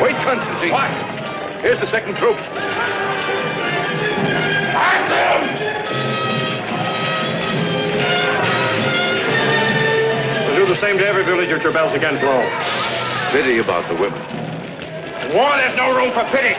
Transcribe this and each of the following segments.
Wait, Constantine. What? Here's the second troop. At them! We'll do the same to every village which rebels against Rome. Pity about the women. In war, there's no room for pity.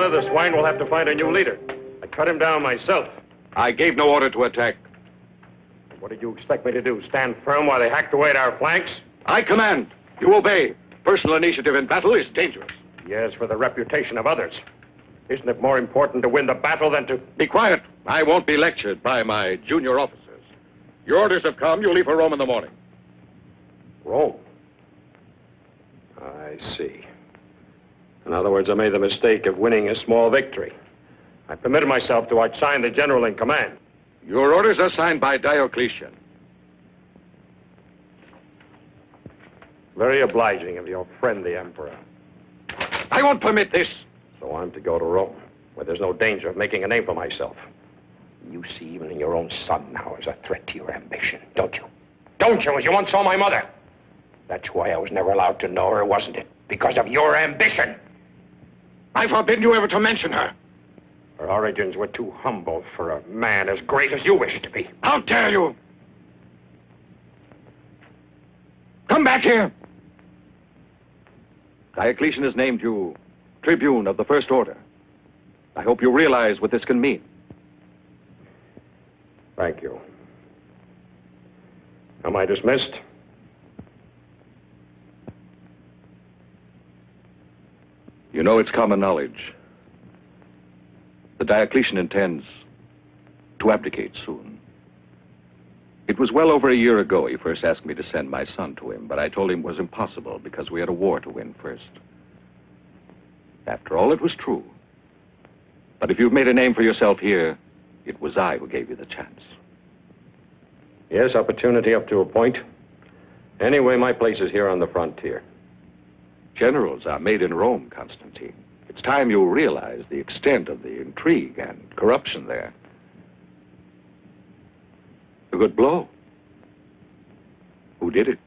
The swine will have to find a new leader. I cut him down myself. I gave no order to attack. What did you expect me to do? Stand firm while they hacked away at our flanks? I command. You obey. Personal initiative in battle is dangerous. Yes, for the reputation of others. Isn't it more important to win the battle than to... Be quiet. I won't be lectured by my junior officers. Your orders have come. You leave for Rome in the morning. Rome? I see. In other words, I made the mistake of winning a small victory. I permitted myself to outshine the general in command. Your orders are signed by Diocletian. Very obliging of your friend, the Emperor. I won't permit this. So I'm to go to Rome, where there's no danger of making a name for myself. You see even in your own son now as a threat to your ambition, don't you? Don't you, as you once saw my mother? That's why I was never allowed to know her, wasn't it? Because of your ambition. I forbid you ever to mention her. Her origins were too humble for a man as great as you wish to be. How dare you? Come back here. Diocletian has named you Tribune of the First Order. I hope you realize what this can mean. Thank you. Am I dismissed? You know, it's common knowledge. The Diocletian intends to abdicate soon. It was well over a year ago he first asked me to send my son to him, but I told him it was impossible because we had a war to win first. After all, it was true. But if you've made a name for yourself here, it was I who gave you the chance. Yes, opportunity up to a point. Anyway, my place is here on the frontier. Generals are made in Rome, Constantine. It's time you realize the extent of the intrigue and corruption there. A good blow. Who did it?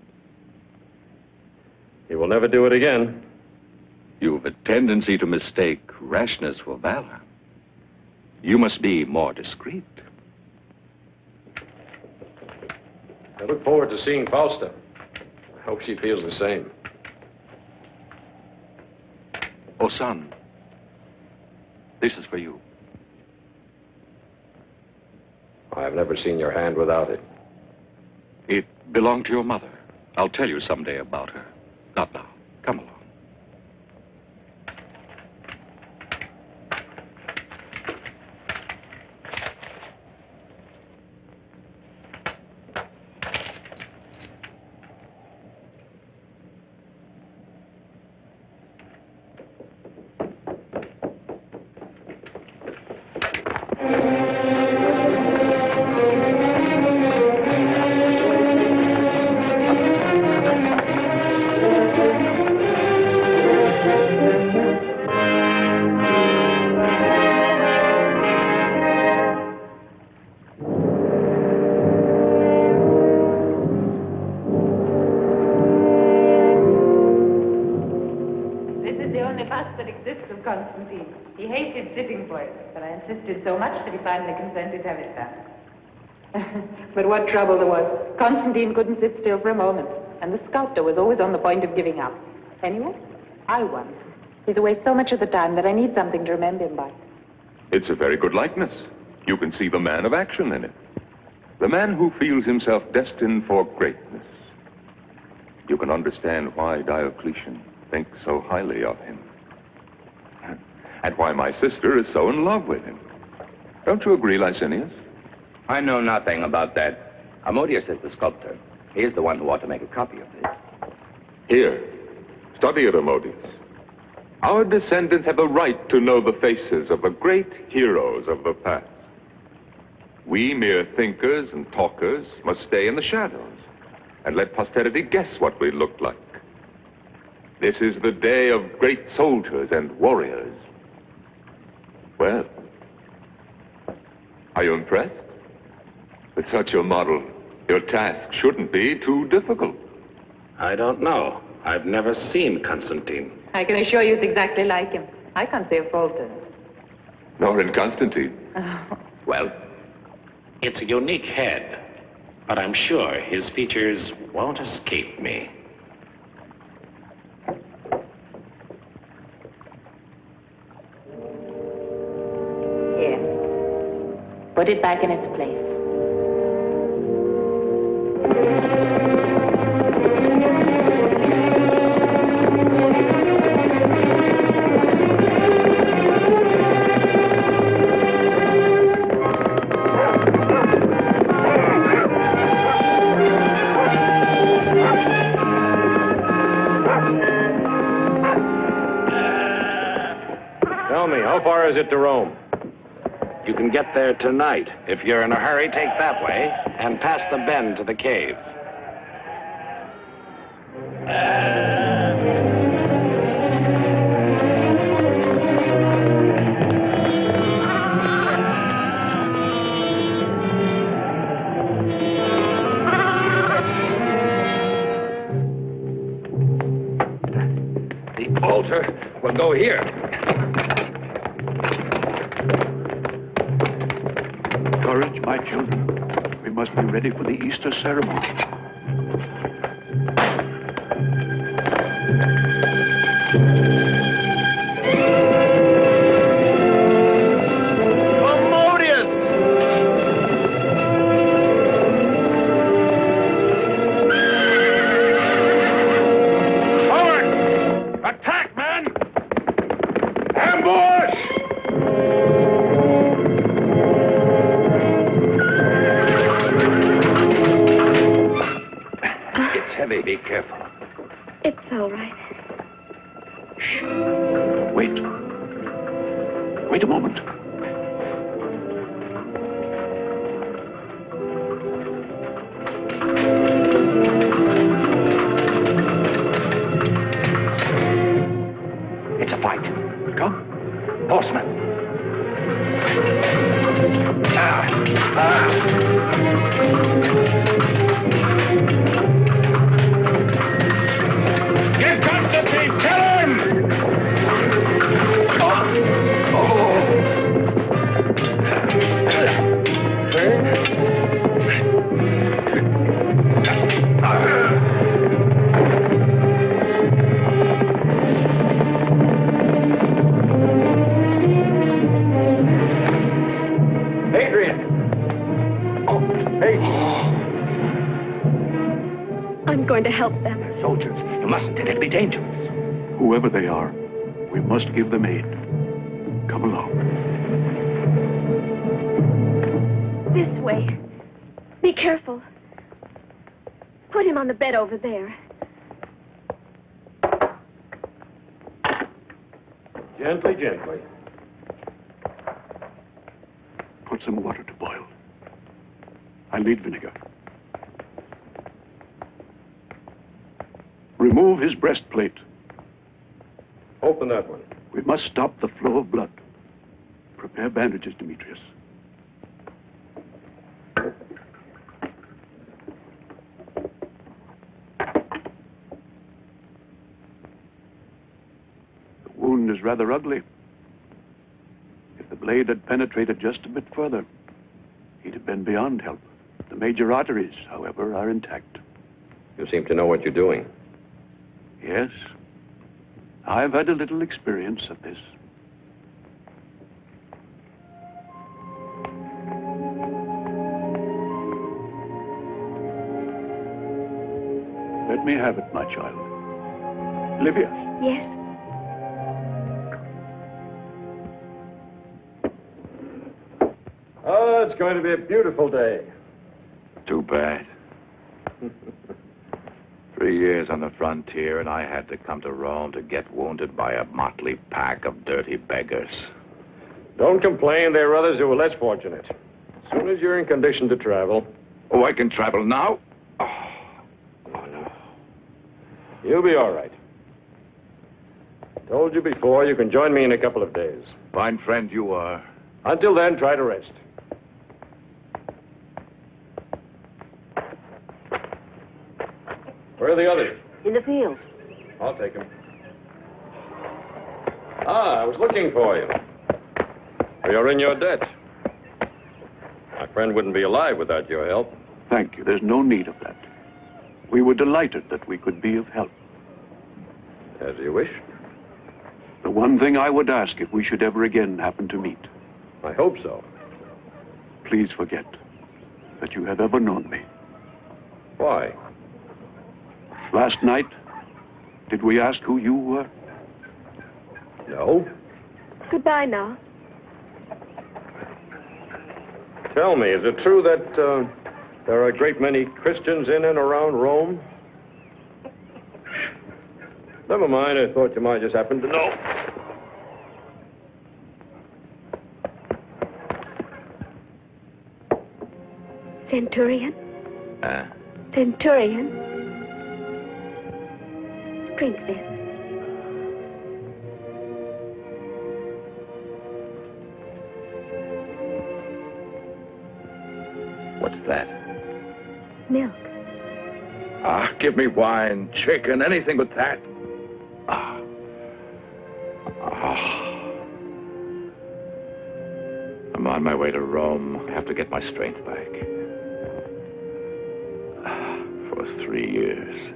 He will never do it again. You've a tendency to mistake rashness for valor. You must be more discreet. I look forward to seeing Fausta. I hope she feels the same. Oh, son, this is for you. I've never seen your hand without it. It belonged to your mother. I'll tell you someday about her. Not now. Come along. Constantine. He hated sitting for it, but I insisted so much that he finally consented to have it done. But what trouble there was. Constantine couldn't sit still for a moment, and the sculptor was always on the point of giving up. Anyway, I won. He's away so much of the time that I need something to remember him by. It's a very good likeness. You can see the man of action in it. The man who feels himself destined for greatness. You can understand why Diocletian thinks so highly of him. and why my sister is so in love with him. Don't you agree, Licinius? I know nothing about that. Ammonius is the sculptor. He is the one who ought to make a copy of this. Here, study it, Ammonius. Our descendants have a right to know the faces of the great heroes of the past. We mere thinkers and talkers must stay in the shadows and let posterity guess what we looked like. This is the day of great soldiers and warriors. Well, are you impressed? With such a model, your task shouldn't be too difficult. I don't know. I've never seen Constantine. I can assure you it's exactly like him. I can't say a fault in it. Nor in Constantine. Well, it's a unique head, but I'm sure his features won't escape me. Here. Put it back in its place. Tell me, how far is it to Rome? You can get there tonight. If you're in a hurry, take that way and pass the bend to the caves. The altar will go here. Courage, my children. We must be ready for the Easter ceremony. Attack, men! Ambush! It's heavy. Be careful. It's all right. Wait. Wait a moment. It's a fight. Come. Horsemen. Get Constantine! Kill him! Adrian! Oh, hey! I'm going to help them. Soldiers, you mustn't. It'll be dangerous. Whoever they are, we must give them aid. Come along. This way. Be careful. Put him on the bed over there. Gently, gently. Put some water to boil. I'll need vinegar. Remove his breastplate. Open that one. We must stop the flow of blood. Prepare bandages, Demetrius. The wound is rather ugly. If the blade had penetrated just a bit further, he'd have been beyond help. The major arteries, however, are intact. You seem to know what you're doing. Yes, I've had a little experience of this. Let me have it, my child. Livia. Yes? it's going to be a beautiful day. Too bad. 3 years on the frontier, and I had to come to Rome to get wounded by a motley pack of dirty beggars. Don't complain. There are others who are less fortunate. As soon as you're in condition to travel. Oh, I can travel now? Oh, no. You'll be all right. Told you before, you can join me in a couple of days. Fine friend you are. Until then, try to rest. Where are the others? In the fields. I'll take them. I was looking for you. You're in your debt. My friend wouldn't be alive without your help. Thank you. There's no need of that. We were delighted that we could be of help. As you wish. The one thing I would ask if we should ever again happen to meet. I hope so. Please forget that you have ever known me. Why? Last night, did we ask who you were? No. Goodbye now. Tell me, is it true that there are a great many Christians in and around Rome? Never mind, I thought you might just happen to know. Centurion? Huh? Centurion? Drink this. What's that? Milk. Ah, give me wine, chicken, anything but that. Ah. Ah. I'm on my way to Rome. I have to get my strength back. For 3 years,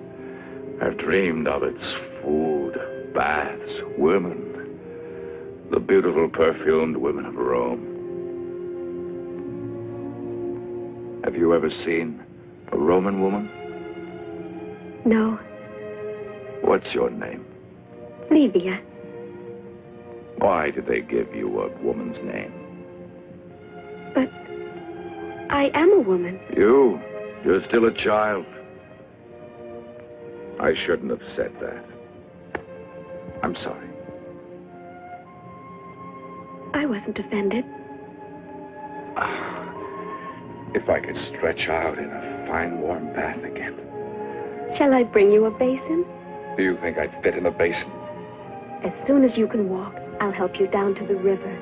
I've dreamed of its food, baths, women, the beautiful perfumed women of Rome. Have you ever seen a Roman woman? No. What's your name? Livia. Why did they give you a woman's name? But I am a woman. You're still a child. I shouldn't have said that. I'm sorry. I wasn't offended. If I could stretch out in a fine warm bath again. Shall I bring you a basin? Do you think I'd fit in a basin? As soon as you can walk, I'll help you down to the river.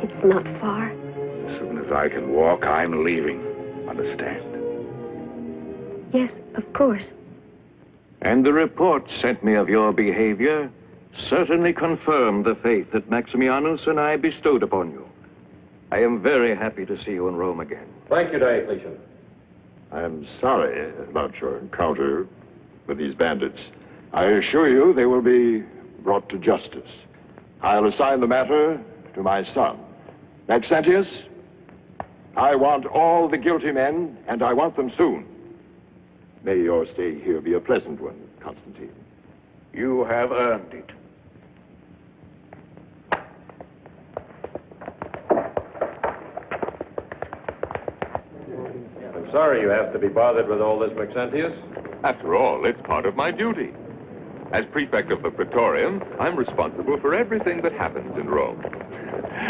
It's not far. As soon as I can walk, I'm leaving. Understand? Yes, of course. And the report sent me of your behavior certainly confirmed the faith that Maximianus and I bestowed upon you. I am very happy to see you in Rome again. Thank you, Diocletian. I'm sorry about your encounter with these bandits. I assure you they will be brought to justice. I'll assign the matter to my son. Maxentius, I want all the guilty men, and I want them soon. May your stay here be a pleasant one, Constantine. You have earned it. I'm sorry you have to be bothered with all this, Maxentius. After all, it's part of my duty. As prefect of the Praetorium, I'm responsible for everything that happens in Rome.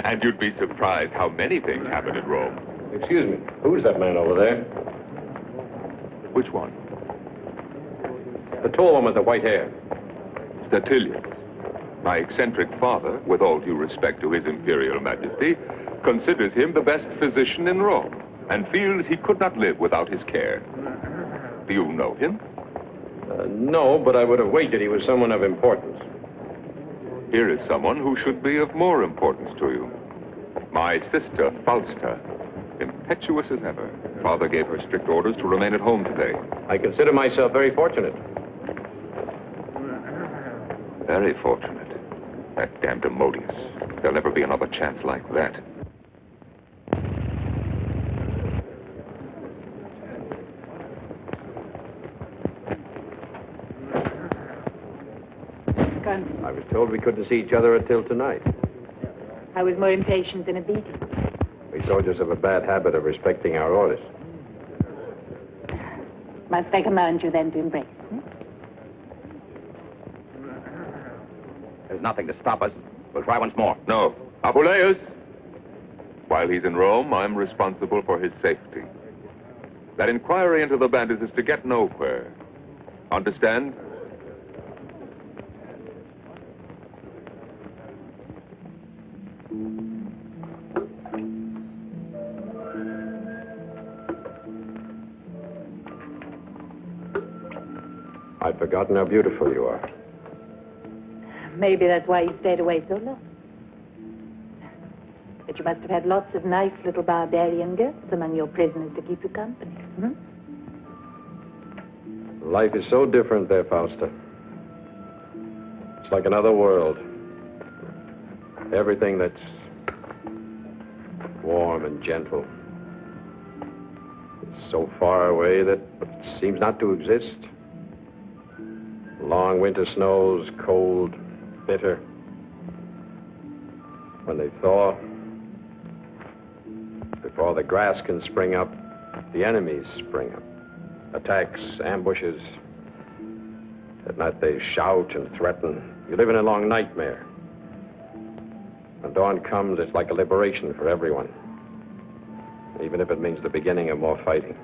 And you'd be surprised how many things happen in Rome. Excuse me, who's that man over there? Which one? The tall one with the white hair. Statilius. My eccentric father, with all due respect to his imperial majesty, considers him the best physician in Rome and feels he could not live without his care. Do you know him? No, but I would have wagered he was someone of importance. Here is someone who should be of more importance to you. My sister, Fausta. Impetuous as ever. Father gave her strict orders to remain at home today. I consider myself very fortunate. Very fortunate. That damned Demodius. There'll never be another chance like that. I was told we couldn't see each other until tonight. I was more impatient than a beating. We soldiers have a bad habit of respecting our orders. Must I command you then to embrace? There's nothing to stop us. We'll try once more. No. Apuleius! While he's in Rome, I'm responsible for his safety. That inquiry into the bandits is to get nowhere. Understand? I'd forgotten how beautiful you are. Maybe that's why you stayed away so long. But you must have had lots of nice little barbarian girls among your prisoners to keep you company. Hmm? Life is so different there, Fausta. It's like another world. Everything that's warm and gentle is so far away that it seems not to exist. Long winter snows, cold, bitter. When they thaw, before the grass can spring up, the enemies spring up. Attacks, ambushes. At night they shout and threaten. You live in a long nightmare. When dawn comes, it's like a liberation for everyone. Even if it means the beginning of more fighting.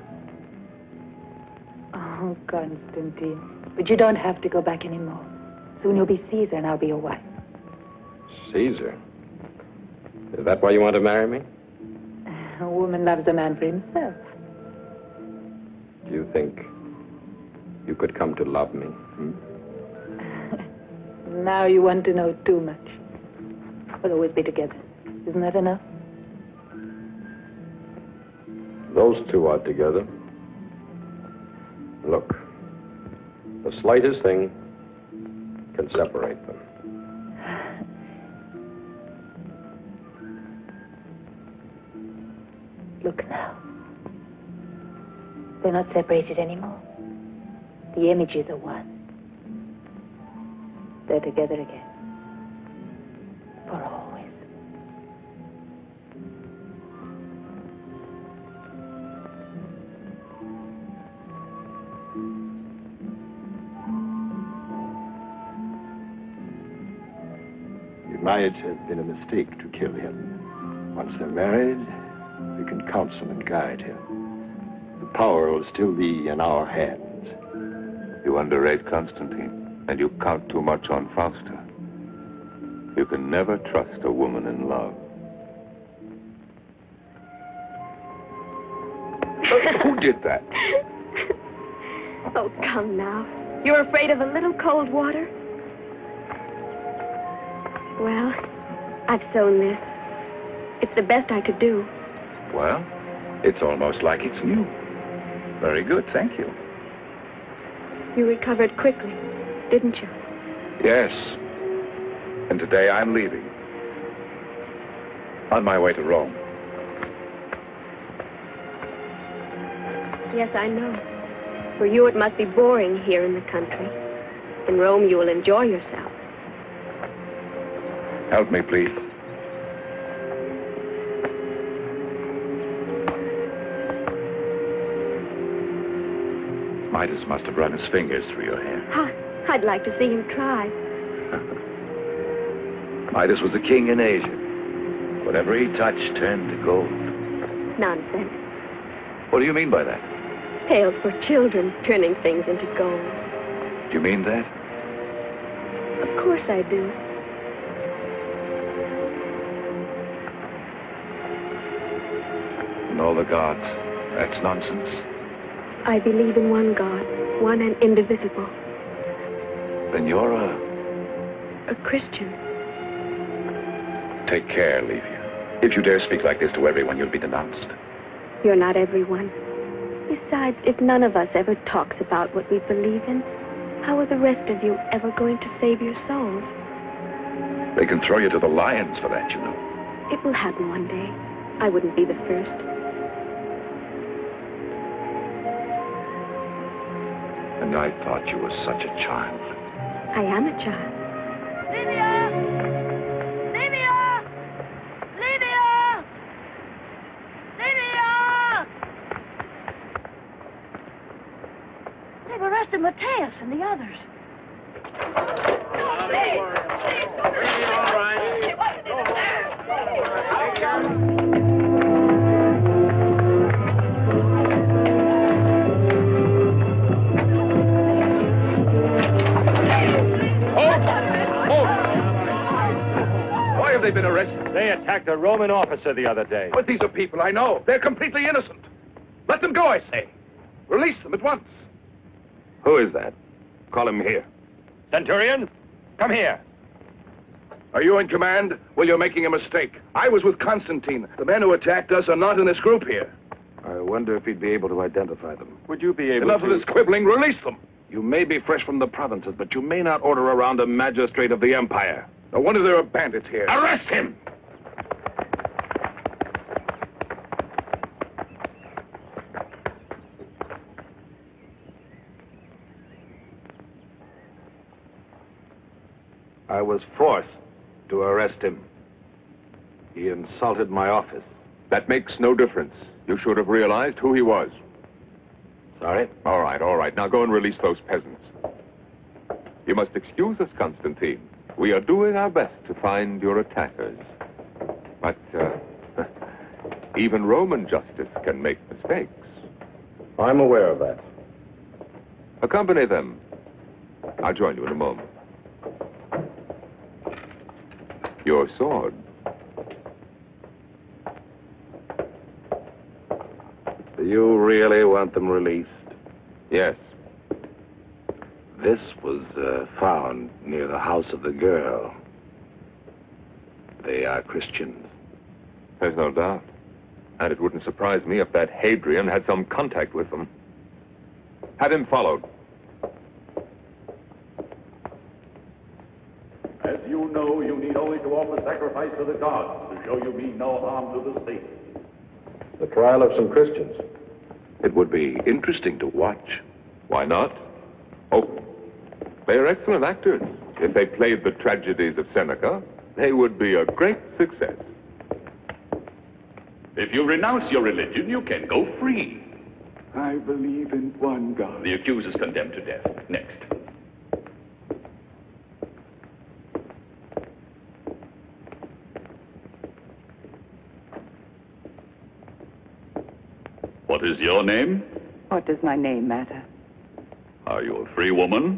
Oh, Constantine. But you don't have to go back anymore. Soon you'll be Caesar and I'll be your wife. Caesar? Is that why you want to marry me? A woman loves a man for himself. Do you think you could come to love me? Now you want to know too much. We'll always be together. Isn't that enough? Those two are together. Look, the slightest thing can separate them. Look now. They're not separated anymore. The images are one. They're together again. For always. It might have been a mistake to kill him. Once they're married, we can counsel and guide him. The power will still be in our hands. You underrate Constantine, and you count too much on Fausta. You can never trust a woman in love. Who did that? Oh, come now. You're afraid of a little cold water? Well, I've sewn this. It's the best I could do. Well, it's almost like it's new. Very good, thank you. You recovered quickly, didn't you? Yes. And today I'm leaving. On my way to Rome. Yes, I know. For you, it must be boring here in the country. In Rome, you will enjoy yourself. Help me, please. Midas must have run his fingers through your hair. I'd like to see him try. Midas was a king in Asia. Whatever he touched turned to gold. Nonsense. What do you mean by that? Tales for children, turning things into gold. Do you mean that? Of course I do. And all the gods. That's nonsense. I believe in one God, one and indivisible. Then you're a Christian. Take care, Livia. If you dare speak like this to everyone, you'll be denounced. You're not everyone. Besides, if none of us ever talks about what we believe in, how are the rest of you ever going to save your souls? They can throw you to the lions for that, you know. It will happen one day. I wouldn't be the first. And I thought you were such a child. I am a child. Livia! Livia! Livia! and the others. Why have they been arrested? They attacked a Roman officer the other day. But these are people I know. They're completely innocent. Let them go, I say. Release them at once. Who is that? Call him here. Centurion, come here. Are you in command? Well, you're making a mistake. I was with Constantine. The men who attacked us are not in this group here. I wonder if he'd be able to identify them. Would you be able Enough to... of this quibbling. Release them. You may be fresh from the provinces, but you may not order around a magistrate of the empire. No wonder there are bandits here. Arrest him! I was forced to arrest him. He insulted my office. That makes no difference. You should have realized who he was. Sorry? All right. Now go and release those peasants. You must excuse us, Constantine. We are doing our best to find your attackers. But, even Roman justice can make mistakes. I'm aware of that. Accompany them. I'll join you in a moment. Your sword. Do you really want them released? Yes. This was found near the house of the girl. They are Christians. There's no doubt. And it wouldn't surprise me if that Hadrian had some contact with them. Have him followed. As you know, you need only to offer sacrifice to the gods to show you mean no harm to the state. The trial of some Christians. It would be interesting to watch. Why not? Oh, they are excellent actors. If they played the tragedies of Seneca, they would be a great success. If you renounce your religion, you can go free. I believe in one God. The accused is condemned to death. Next. What is your name? What does my name matter? Are you a free woman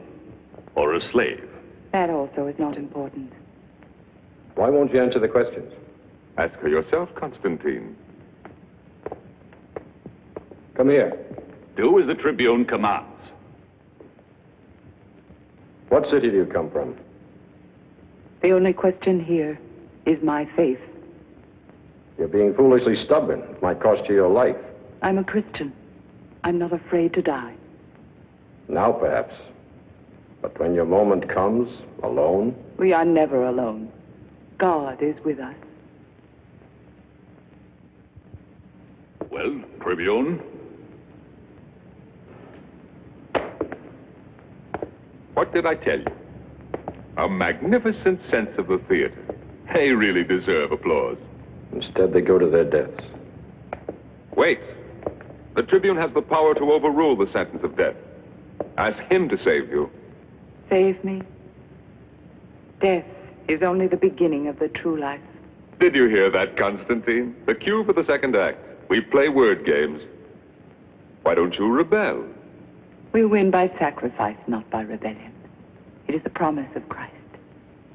or a slave? That also is not important. Why won't you answer the questions? Ask her yourself, Constantine. Come here. Do as the Tribune commands. What city do you come from? The only question here is my faith. You're being foolishly stubborn. It might cost you your life. I'm a Christian. I'm not afraid to die. Now, perhaps. But when your moment comes, alone... We are never alone. God is with us. Well, Tribune? What did I tell you? A magnificent sense of the theater. They really deserve applause. Instead, they go to their deaths. Wait. The Tribune has the power to overrule the sentence of death. Ask him to save you. Save me? Death is only the beginning of the true life. Did you hear that, Constantine? The cue for the second act. We play word games. Why don't you rebel? We win by sacrifice, not by rebellion. It is the promise of Christ.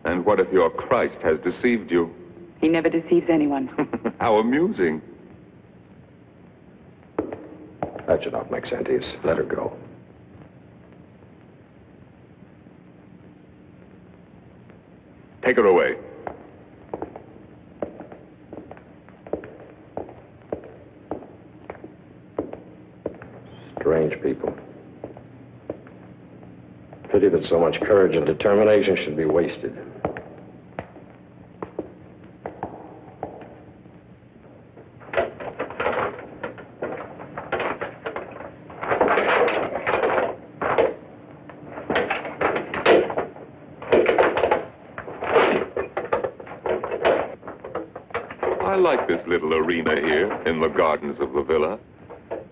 And what if your Christ has deceived you? He never deceives anyone. How amusing. That's enough, Maxentius. Let her go. Take her away. Strange people. Pity that so much courage and determination should be wasted. I like this little arena here in the gardens of the villa,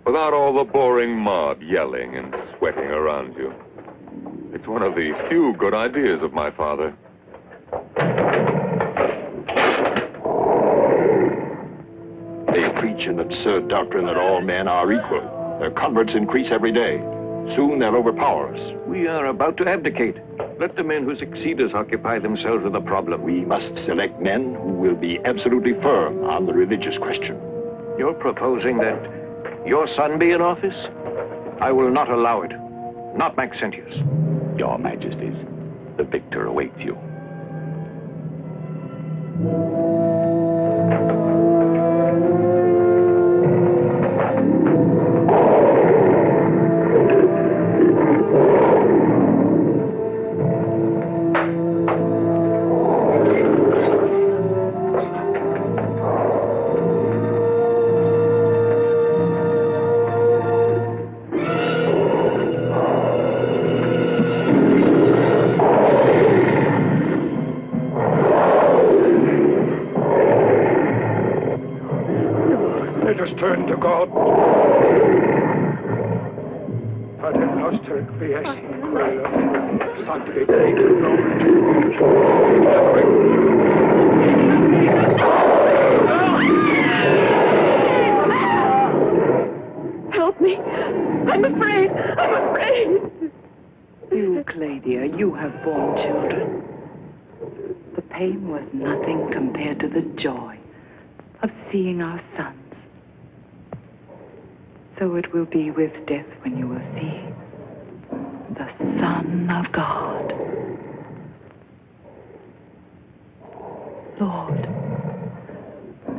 without all the boring mob yelling and sweating around you. It's one of the few good ideas of my father. They preach an absurd doctrine that all men are equal. Their converts increase every day. Soon they'll overpower us. We are about to abdicate. Let the men who succeed us occupy themselves with the problem. We must select men who will be absolutely firm on the religious question. You're proposing that your son be in office? I will not allow it. Not Maxentius. Your Majesties, the victor awaits you. Let us turn to God. Pater noster qui es in cielo, sanctificetur nomen tuum. Help me. I'm afraid. I'm afraid. You, Claudia, you have borne children. The pain was nothing compared to the joy of seeing our sons. So it will be with death when you will see the Son of God. Lord,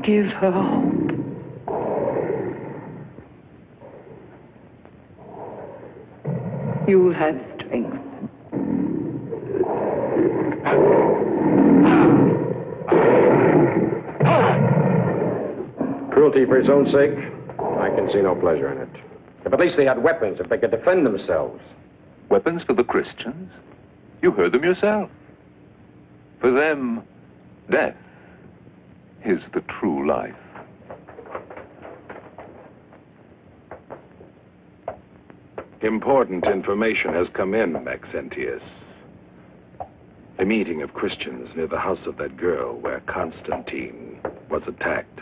give her hope. You'll have strength. Cruelty for its own sake? I can see no pleasure in it. If at least they had weapons, if they could defend themselves. Weapons for the Christians? You heard them yourself. For them, death is the true life. Important information has come in, Maxentius. A meeting of Christians near the house of that girl where Constantine was attacked.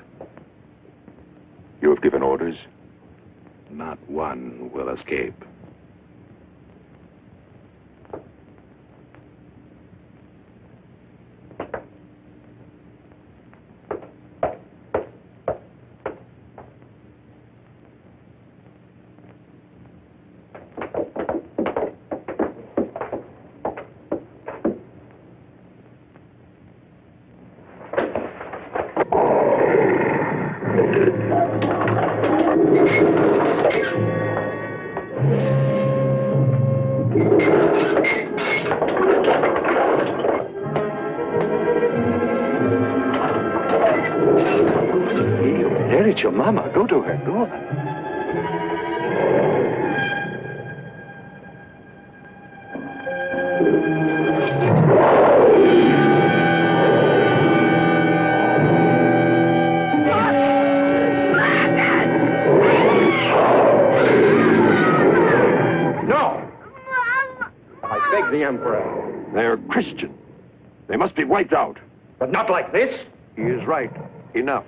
You have given orders? Not one will escape. There, it's your mama. Go to her. Go. No! I beg the Emperor. They're Christian. They must be wiped out. But not like this. He is right. Enough.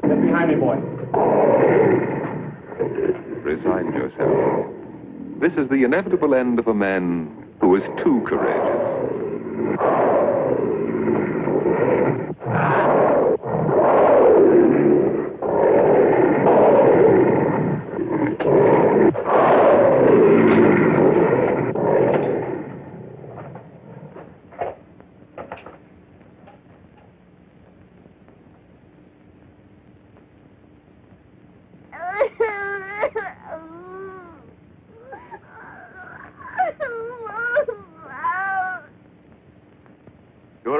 Get behind me, boy. Resign yourself. This is the inevitable end of a man who is too courageous.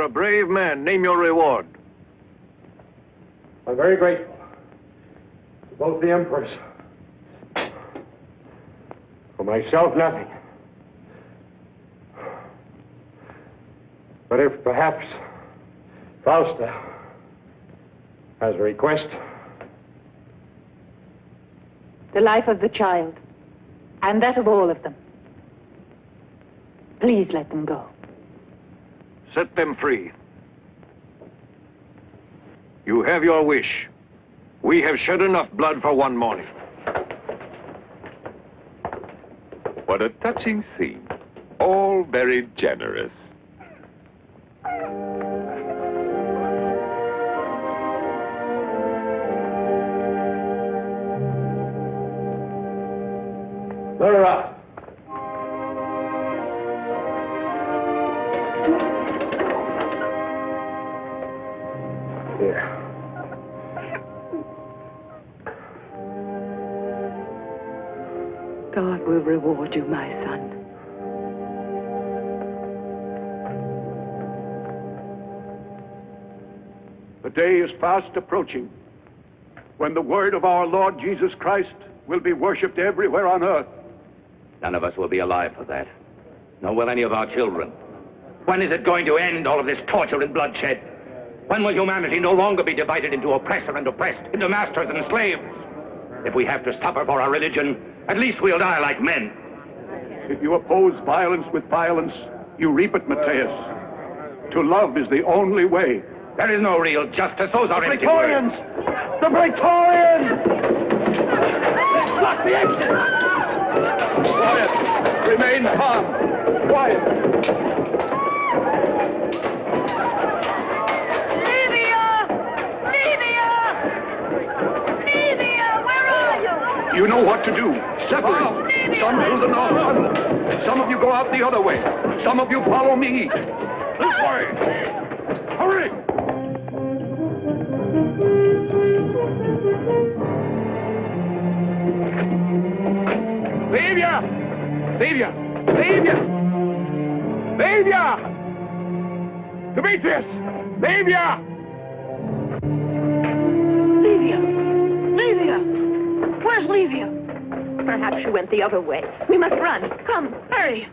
You're a brave man. Name your reward. I'm very grateful to both the emperors. For myself, nothing. But if perhaps Fausta has a request. The life of the child, and that of all of them. Please let them go. Set them free. You have your wish. We have shed enough blood for one morning. What a touching scene. All very generous. Let her out. Here. God will reward you, my son. The day is fast approaching when the word of our Lord Jesus Christ will be worshipped everywhere on earth. None of us will be alive for that. Nor will any of our children. When is it going to end, all of this torture and bloodshed? When will humanity no longer be divided into oppressor and oppressed, into masters and slaves? If we have to suffer for our religion, at least we'll die like men. If you oppose violence with violence, you reap it, Matthias. To love is the only way. There is no real justice. Those are empty Praetorians! words. The Praetorians! Block the exit! Quiet! Remain calm! Quiet! Where are you? You know what to do. Separate. Some through the north tunnel. Some of you go out the other way. Some of you follow me. This way. Hurry! Livia! Livia! Livia! Livia! Demetrius! Livia! Livia! Where's Livia? Perhaps she went the other way. We must run. Come, hurry.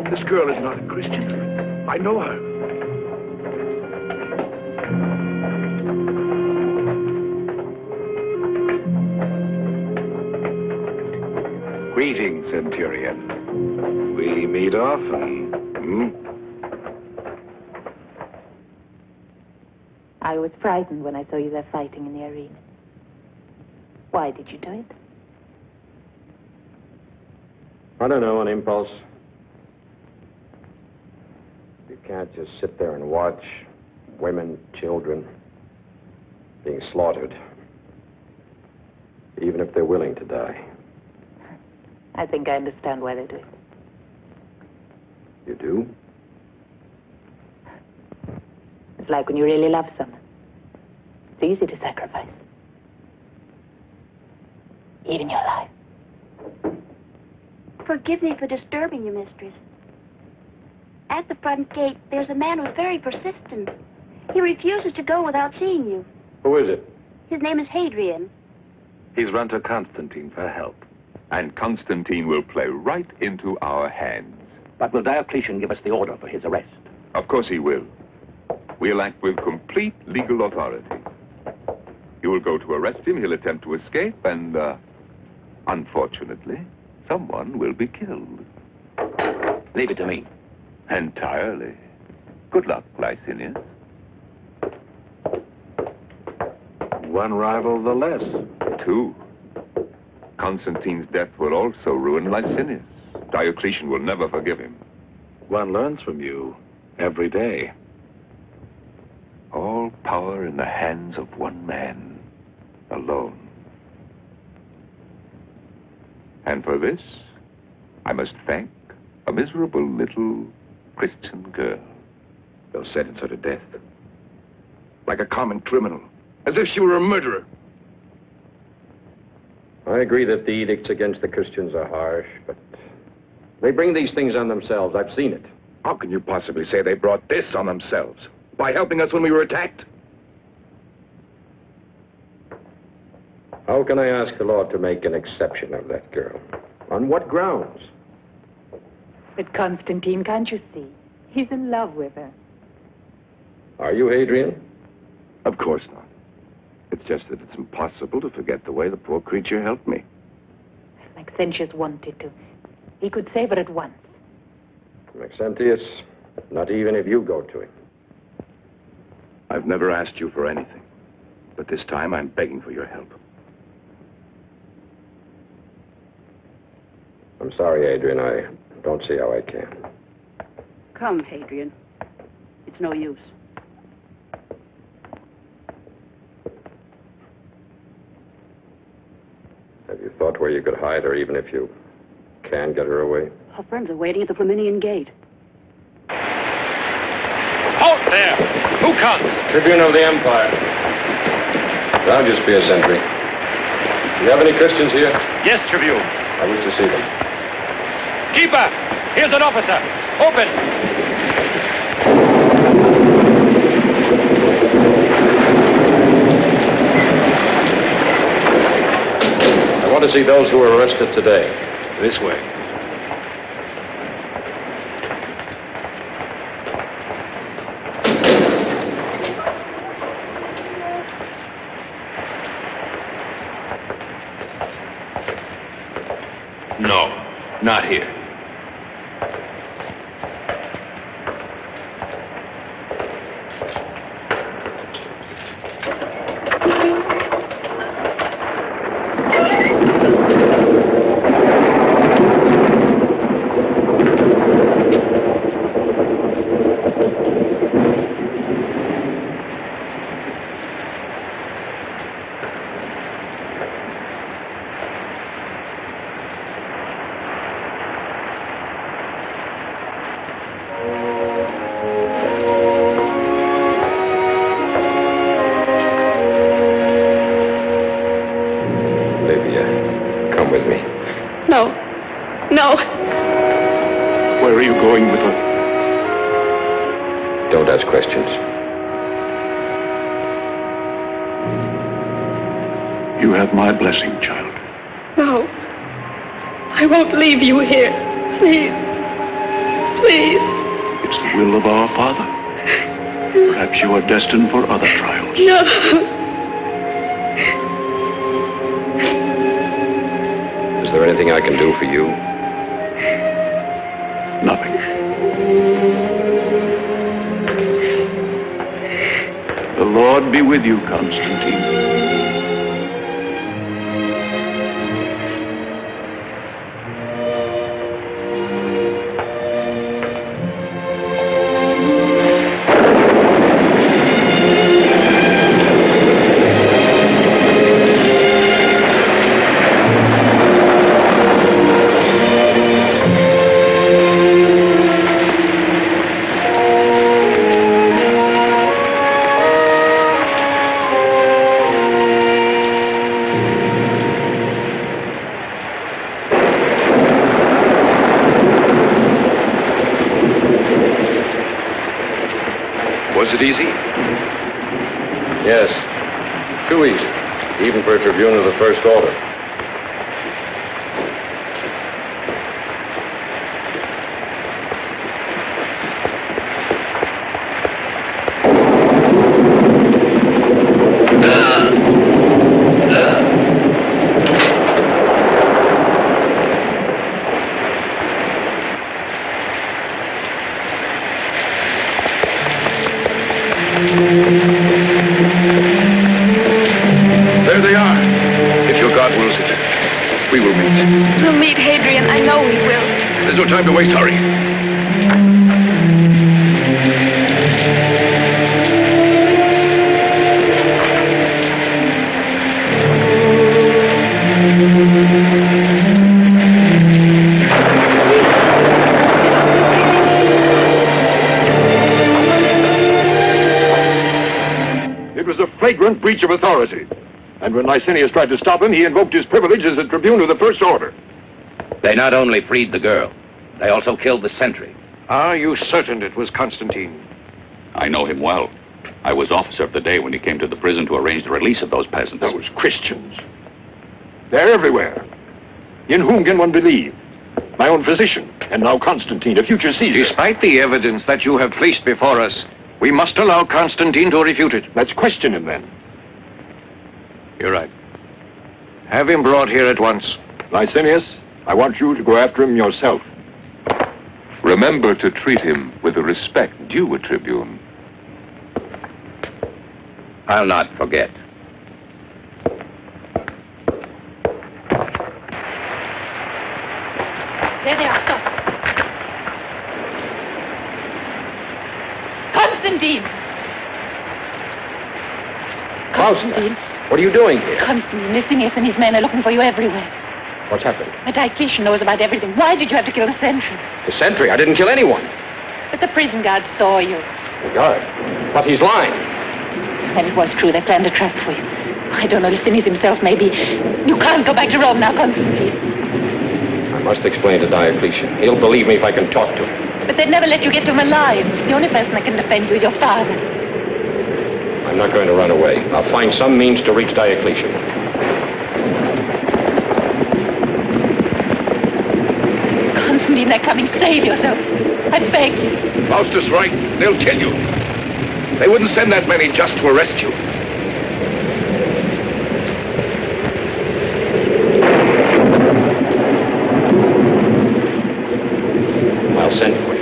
This girl is not a Christian. I know her. Greetings, Centurion. We meet often, I was frightened when I saw you there fighting in the arena. Why did you do it? I don't know, an impulse. You can't just sit there and watch women, children being slaughtered, even if they're willing to die. I think I understand why they do it. You do? It's like when you really love someone. It's easy to sacrifice. Even your life. Forgive me for disturbing you, mistress. At the front gate, there's a man who's very persistent. He refuses to go without seeing you. Who is it? His name is Hadrian. He's run to Constantine for help. And Constantine will play right into our hands. But will Diocletian give us the order for his arrest? Of course he will. We'll act with complete legal authority. You will go to arrest him, he'll attempt to escape, and, unfortunately, someone will be killed. Leave it to me. Entirely. Good luck, Licinius. One rival the less. Two. Constantine's death will also ruin Licinius. Diocletian will never forgive him. One learns from you every day. All power in the hands of one man alone. And for this, I must thank a miserable little Christian girl. They'll sentence her to death. Like a common criminal. As if she were a murderer. I agree that the edicts against the Christians are harsh, but they bring these things on themselves. I've seen it. How can you possibly say they brought this on themselves? By helping us when we were attacked? How can I ask the Lord to make an exception of that girl? On what grounds? But Constantine, can't you see? He's in love with her. Are you, Adrian? Of course not. It's just that it's impossible to forget the way the poor creature helped me. Maxentius wanted to. He could save her at once. Maxentius, not even if you go to him. I've never asked you for anything, but this time I'm begging for your help. I'm sorry, Adrian. I don't see how I can. Come, Hadrian. It's no use. Have you thought where you could hide her, even if you can get her away? Her friends are waiting at the Flaminian Gate. Halt there! Who comes? Tribune of the Empire. I'll just be a sentry. Do you have any Christians here? Yes, Tribune. I wish to see them. Keeper! Here's an officer. Open! I want to see those who were arrested today. This way. No, not here. No. Where are you going with her? Don't ask questions. You have my blessing, child. No. I won't leave you here. Please. Please. It's the will of our Father. Perhaps you are destined for other trials. No. Is there anything I can do for you? Nothing. The Lord be with you, Constantine. Was it easy? Yes. Too easy. Even for a tribune of the first order. There they are. If your God wills it, we will meet. We'll meet Hadrian. I know we will. There's no time to waste. Hurry. flagrant breach of authority. And when Licinius tried to stop him, he invoked his privilege as a tribune of the First Order. They not only freed the girl, they also killed the sentry. Are you certain it was Constantine? I know him well. I was officer of the day when he came to the prison to arrange the release of those peasants. Those Christians. They're everywhere. In whom can one believe? My own physician, and now Constantine, a future Caesar. Despite the evidence that you have placed before us, we must allow Constantine to refute it. Let's question him then. You're right. Have him brought here at once. Licinius, I want you to go after him yourself. Remember to treat him with the respect due a tribune. I'll not forget. There they are. Stop. Constantine! Constantine! What are you doing here? Constantine, Licinius and his men are looking for you everywhere. What's happened? The Diocletian knows about everything. Why did you have to kill the sentry? The sentry. I didn't kill anyone. But the prison guard saw you. The guard. But he's lying. Then it was true. They planned a trap for you. I don't know, Licinius himself, maybe. You can't go back to Rome now, Constantine. I must explain to Diocletian. He'll believe me if I can talk to him. But they'd never let you get to him alive. The only person that can defend you is your father. I'm not going to run away. I'll find some means to reach Diocletian. Constantine, they're coming. Save yourself. I beg. Faustus right. They'll kill you. They wouldn't send that many just to arrest you. I'll send for you.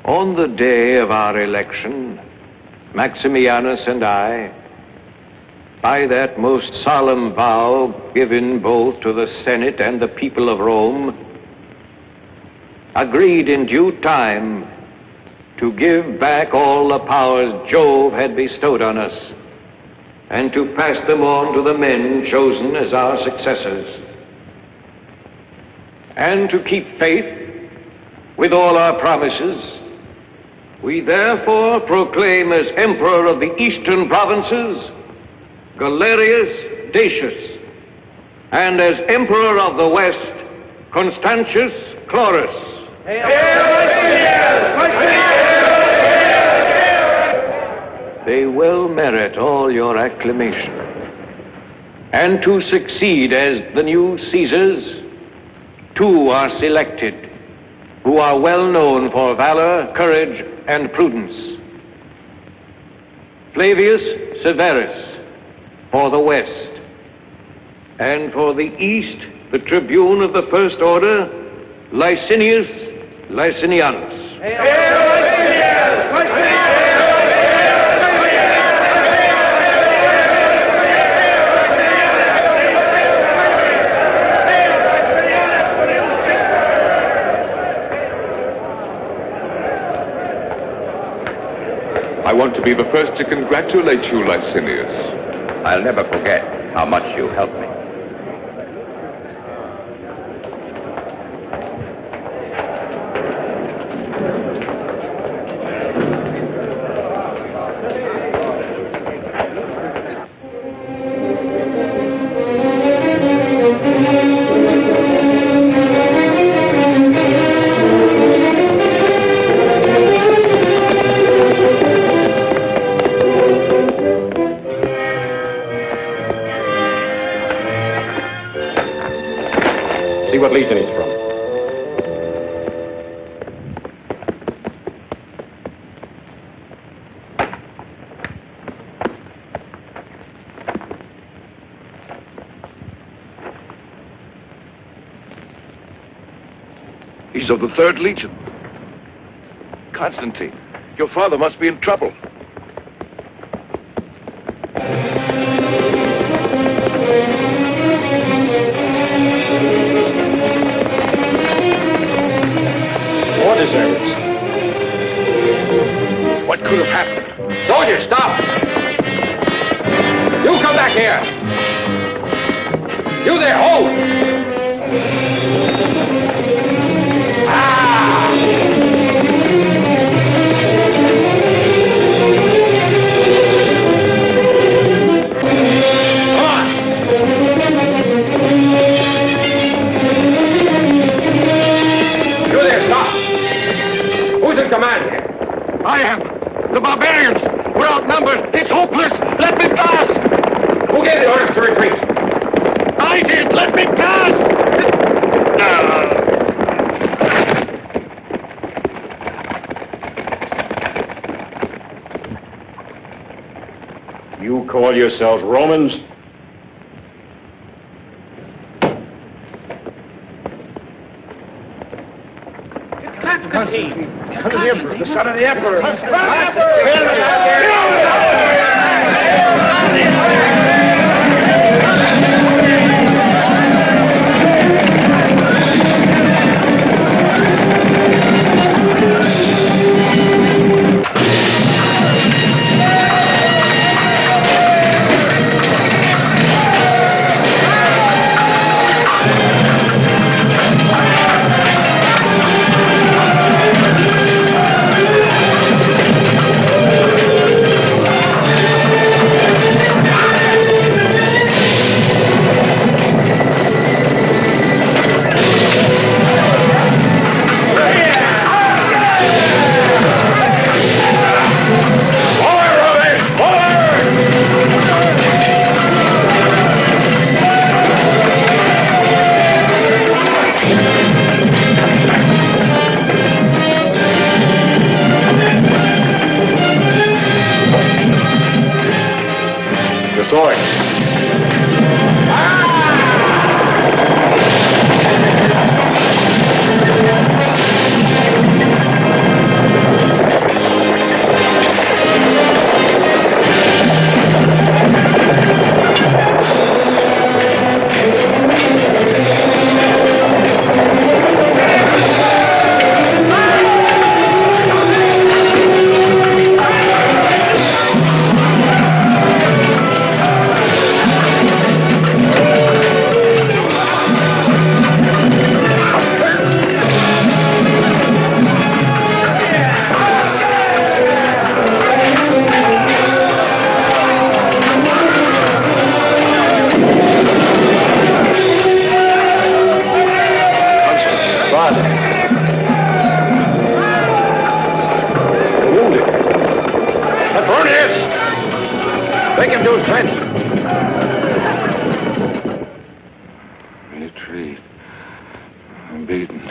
On the day of our election, Maximianus and I, by that most solemn vow given both to the Senate and the people of Rome, agreed in due time to give back all the powers Jove had bestowed on us and to pass them on to the men chosen as our successors, and to keep faith with all our promises. We therefore proclaim as Emperor of the Eastern Provinces Galerius Decius, and as Emperor of the West Constantius Chlorus. They well merit all your acclamation. And to succeed as the new Caesars, two are selected, who are well known for valor, courage, and prudence. Flavius Severus for the West, and for the East, the tribune of the First Order, Licinius Licinianus. I want to be the first to congratulate you, Licinius. I'll never forget how much you helped me. See what legion he's from. He's of the 3rd Legion. Constantine, your father must be in trouble. What could have happened? Soldiers, stop! You come back here! You there, hold! gave the orders to retreat? I did! Let me pass! You call yourselves Romans? Constantine! The son of the emperor! Take him to his tent. Retreat. I'm beaten.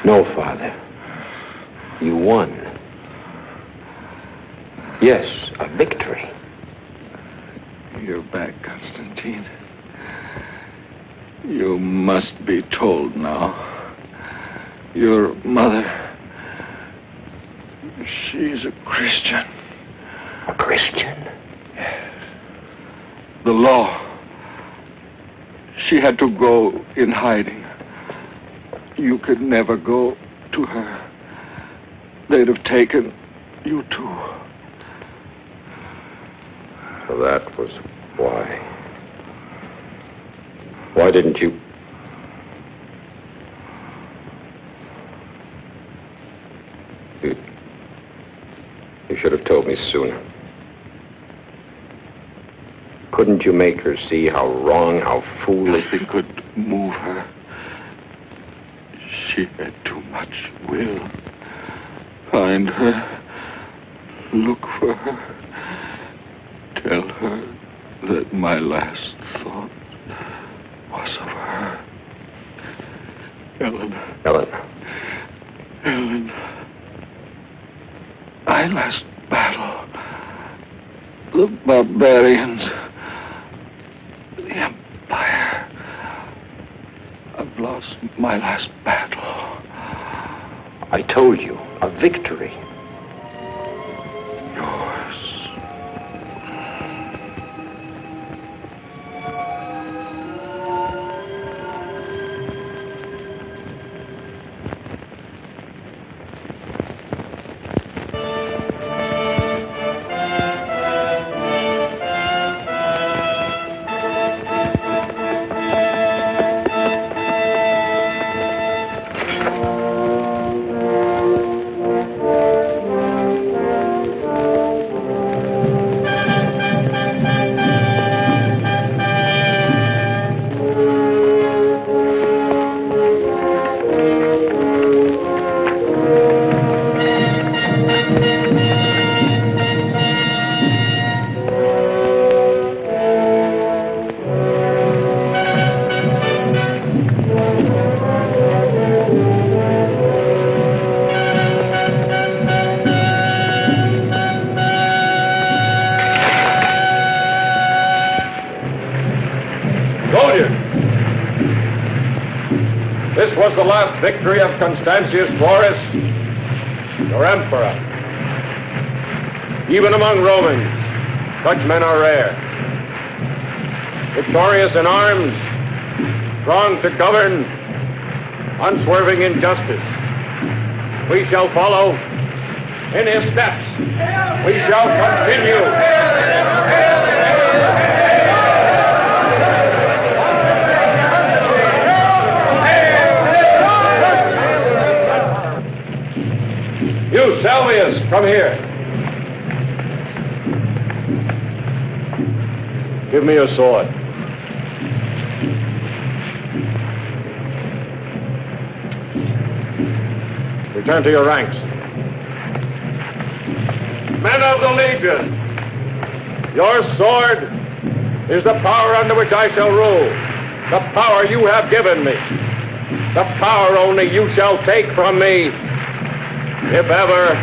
No, Father. You won. Yes, a victory. You're back, Constantine. You must be told now. Your mother, she's a Christian. A Christian? Yes. The law. She had to go in hiding. You could never go to her. They'd have taken you too. So that was why. Why didn't you? You should have told me sooner. Couldn't you make her see how wrong, how foolish? Nothing could move her. She had too much will. Find her. Look for her. Tell her that my last thought was of her. Ellen. Ellen. Ellen. My last battle. The barbarians. The Empire. I've lost my last battle. I told you, a victory. Yours. This was the last victory of Constantius Chlorus, your emperor. Even among Romans, such men are rare. Victorious in arms, strong to govern, unswerving in justice. We shall follow in his steps. We shall continue. You, Salvius, come here. Give me your sword. Return to your ranks. Men of the Legion, your sword is the power under which I shall rule. The power you have given me. The power only you shall take from me, if ever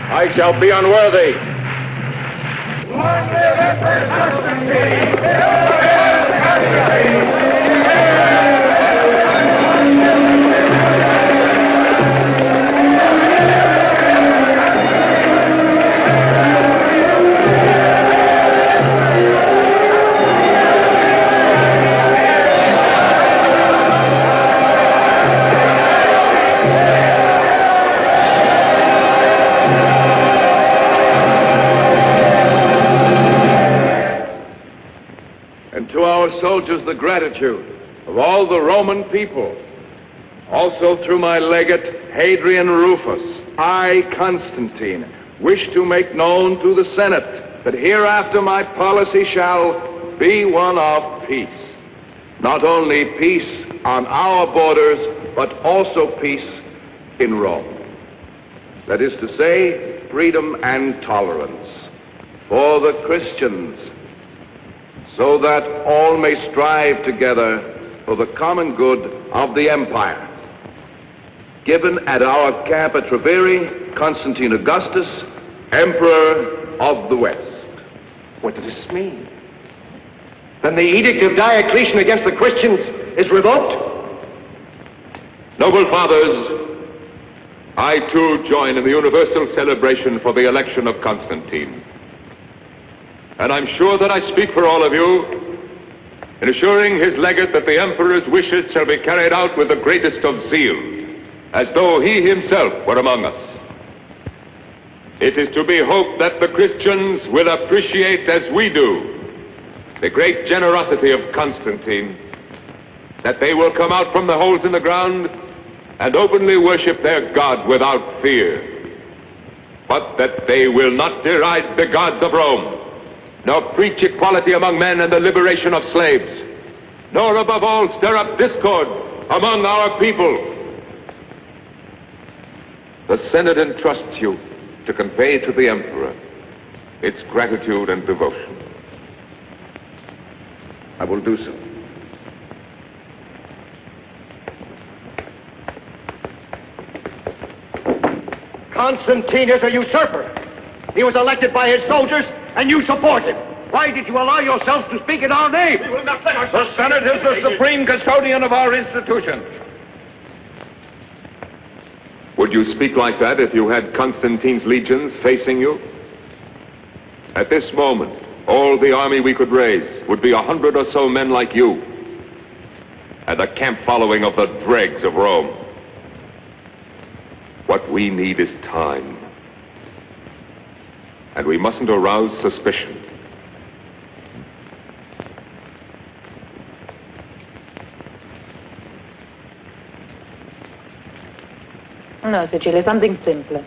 I shall be unworthy. To our soldiers, the gratitude of all the Roman people. Also through my legate, Hadrian Rufus, I, Constantine, wish to make known to the Senate that hereafter my policy shall be one of peace. Not only peace on our borders, but also peace in Rome. That is to say, freedom and tolerance for the Christians, so that all may strive together for the common good of the empire. Given at our camp at Treviri, Constantine Augustus, Emperor of the West. What does this mean? Then the edict of Diocletian against the Christians is revoked? Noble fathers, I too join in the universal celebration for the election of Constantine. And I'm sure that I speak for all of you in assuring his legate that the emperor's wishes shall be carried out with the greatest of zeal, as though he himself were among us. It is to be hoped that the Christians will appreciate as we do the great generosity of Constantine, that they will come out from the holes in the ground and openly worship their God without fear, but that they will not deride the gods of Rome, nor preach equality among men and the liberation of slaves, nor above all stir up discord among our people. The Senate entrusts you to convey to the Emperor its gratitude and devotion. I will do so. Constantine is a usurper. He was elected by his soldiers, and you support him. Why did you allow yourselves to speak in our name? We will not let ourselves... The Senate is the supreme custodian of our institution. Would you speak like that if you had Constantine's legions facing you? At this moment, all the army we could raise would be 100 or so men like you, and a camp following of the dregs of Rome. What we need is time. And we mustn't arouse suspicion. No, Cecilia, something simpler.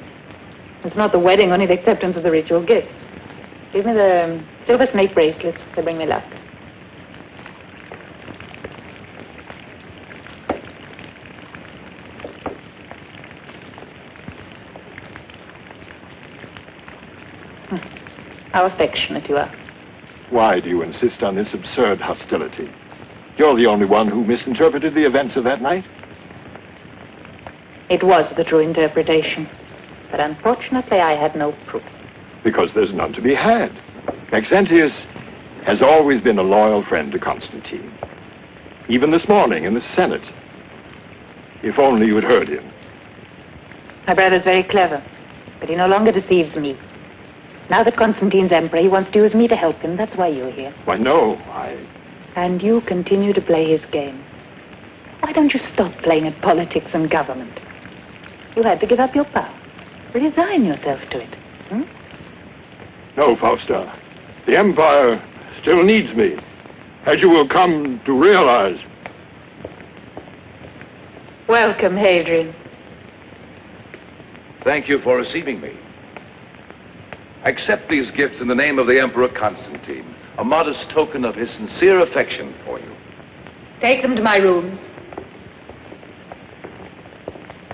It's not the wedding, only the acceptance of the ritual gifts. Give me the silver snake bracelets. They bring me luck. How affectionate you are. Why do you insist on this absurd hostility? You're the only one who misinterpreted the events of that night. It was the true interpretation. But unfortunately, I had no proof. Because there's none to be had. Maxentius has always been a loyal friend to Constantine. Even this morning in the Senate. If only you had heard him. My brother's very clever, but he no longer deceives me. Now that Constantine's emperor, he wants to use me to help him. That's why you're here. Why, no, And you continue to play his game. Why don't you stop playing at politics and government? You had to give up your power. Resign yourself to it. No, Fausta. The Empire still needs me, as you will come to realize. Welcome, Hadrian. Thank you for receiving me. Accept these gifts in the name of the Emperor Constantine, a modest token of his sincere affection for you. Take them to my room.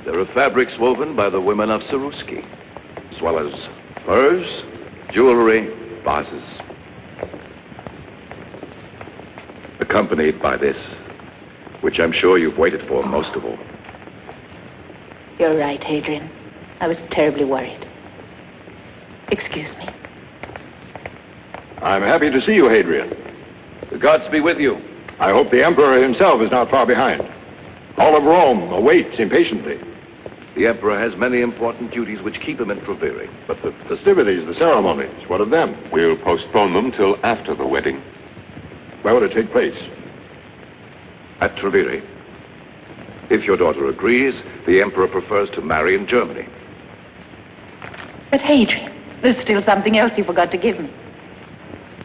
There are fabrics woven by the women of Saruski, as well as furs, jewelry, vases. Accompanied by this, which I'm sure you've waited for most of all. You're right, Hadrian. I was terribly worried. Excuse me. I'm happy to see you, Hadrian. The gods be with you. I hope the Emperor himself is not far behind. All of Rome awaits impatiently. The Emperor has many important duties which keep him in Treviri. But the festivities, the ceremonies, what of them? We'll postpone them till after the wedding. Where will it take place? At Treviri. If your daughter agrees, the Emperor prefers to marry in Germany. But Hadrian, there's still something else you forgot to give me.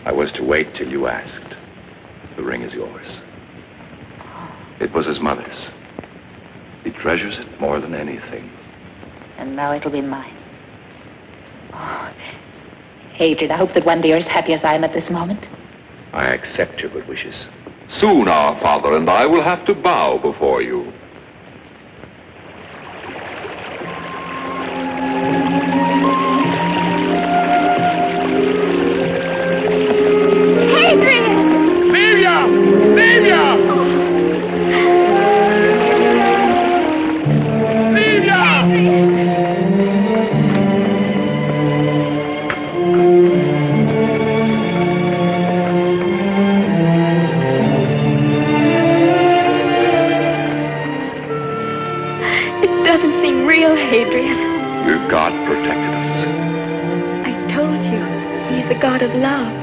I was to wait till you asked. The ring is yours. It was his mother's. He treasures it more than anything. And now it'll be mine. Oh, Hadrian, I hope that one day you're as happy as I am at this moment. I accept your good wishes. Soon our father and I will have to bow before you. God of love.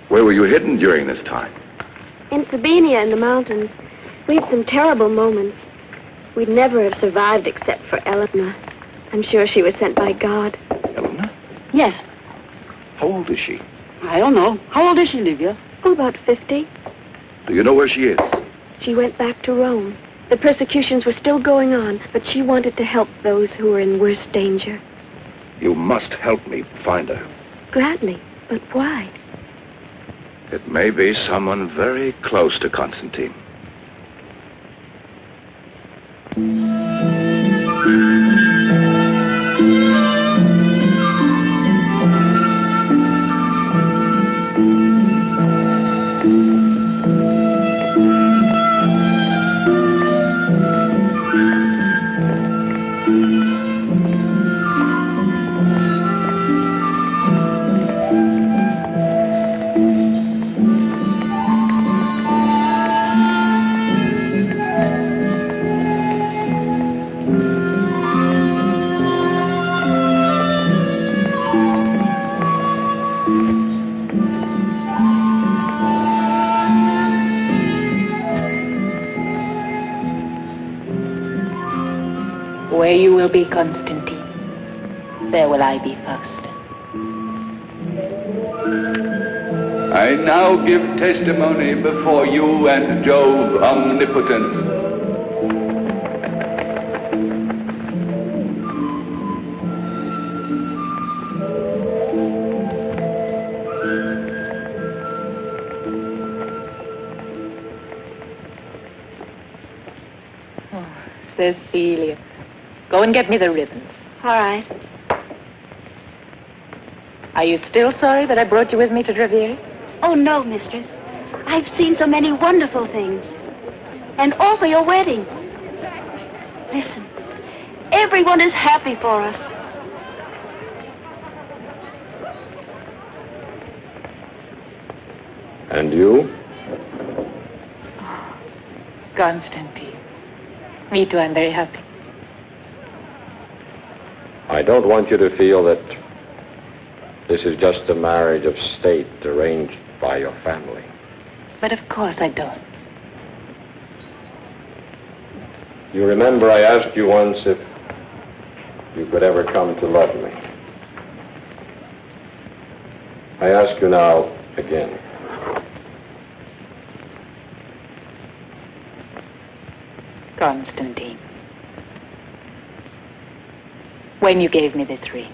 Where were you hidden during this time? In Sabina in the mountains. We had some terrible moments. We'd never have survived except for Eleanor. I'm sure she was sent by God. Eleanor? Yes. How old is she? I don't know. How old is she, Livia? Oh, about 50. Do you know where she is? She went back to Rome. The persecutions were still going on, but she wanted to help those who were in worse danger. You must help me find her. Gladly, but why? It may be someone very close to Constantine. Where you will be, Constantine, there will I be, Fausta. I now give testimony before you and Jove omnipotent. Cecilia. Go and get me the ribbons. All right. Are you still sorry that I brought you with me to Treviri? Oh, no, mistress. I've seen so many wonderful things. And all for your wedding. Listen. Everyone is happy for us. And you? Constantine. Me too, I'm very happy. I don't want you to feel that this is just a marriage of state arranged by your family. But of course I don't. You remember I asked you once if you could ever come to love me. I ask you now again. Constantine, when you gave me this ring,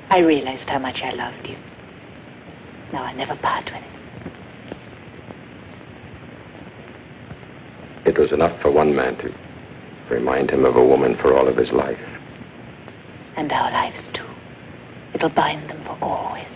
I realized how much I loved you. Now I'll never part with it. It was enough for one man to remind him of a woman for all of his life. And our lives too. It'll bind them for always.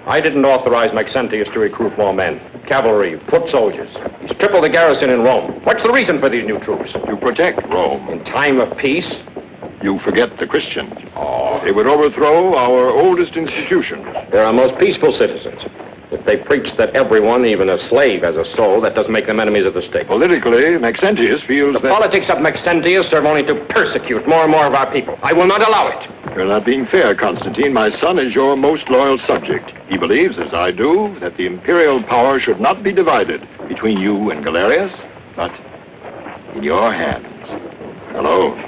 I didn't authorize Maxentius to recruit more men, cavalry, foot soldiers. He's tripled the garrison in Rome. What's the reason for these new troops? To protect Rome. In time of peace? You forget the Christians. Oh. They would overthrow our oldest institution. They're our most peaceful citizens. If they preach that everyone, even a slave, has a soul, that doesn't make them enemies of the state. Politically, Maxentius feels the politics of Maxentius serve only to persecute more and more of our people. I will not allow it. You're not being fair, Constantine. My son is your most loyal subject. He believes, as I do, that the imperial power should not be divided between you and Galerius, but in your hands alone.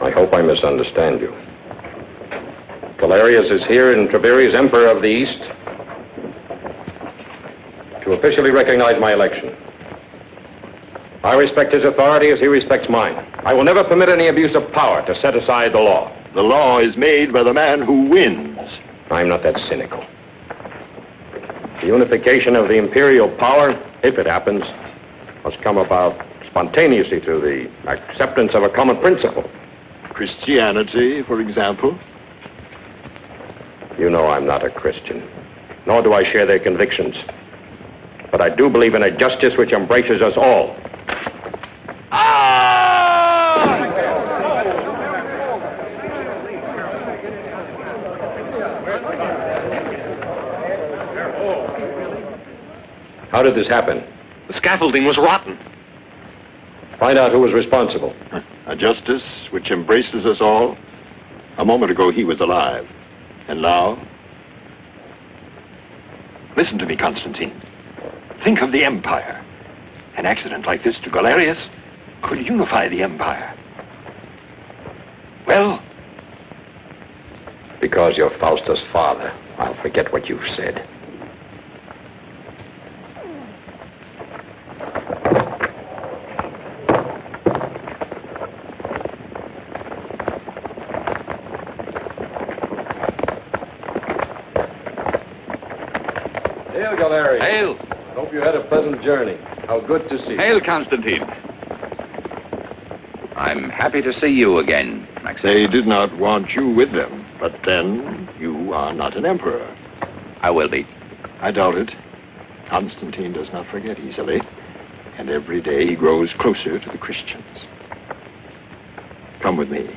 I hope I misunderstand you. Galerius is here in Tiberius, Emperor of the East, to officially recognize my election. I respect his authority as he respects mine. I will never permit any abuse of power to set aside the law. The law is made by the man who wins. I'm not that cynical. The unification of the imperial power, if it happens, must come about spontaneously through the acceptance of a common principle. Christianity, for example? You know I'm not a Christian, nor do I share their convictions. But I do believe in a justice which embraces us all. How did this happen? The scaffolding was rotten. Find out who was responsible. A justice which embraces us all. A moment ago he was alive. And now? Listen to me, Constantine. Think of the Empire. An accident like this to Galerius could unify the Empire. Well? Because you're Faustus' father, I'll forget what you've said. Hail, Galerius. Hail. Hope you had a pleasant journey. How good to see you. Hail, Constantine. I'm happy to see you again, Maxentius. They did not want you with them, but then you are not an emperor. I will be. I doubt it. Constantine does not forget easily, and every day he grows closer to the Christians. Come with me.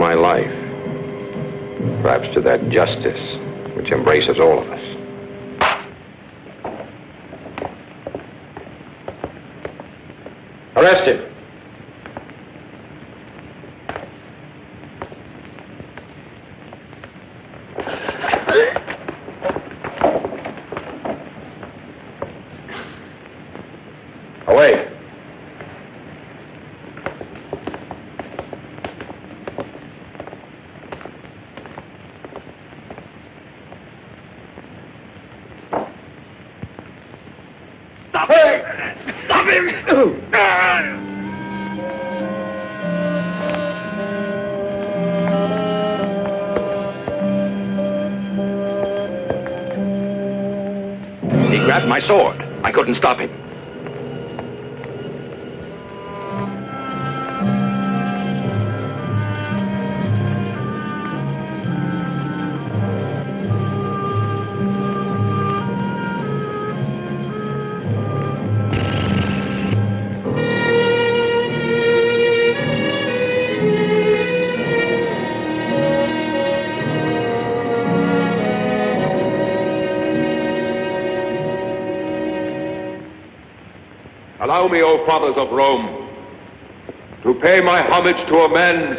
my life. Perhaps to that justice which embraces all of us. Arrest him. Away. Stop him! Stop him! He grabbed my sword. I couldn't stop him. Allow me, O fathers of Rome, to pay my homage to a man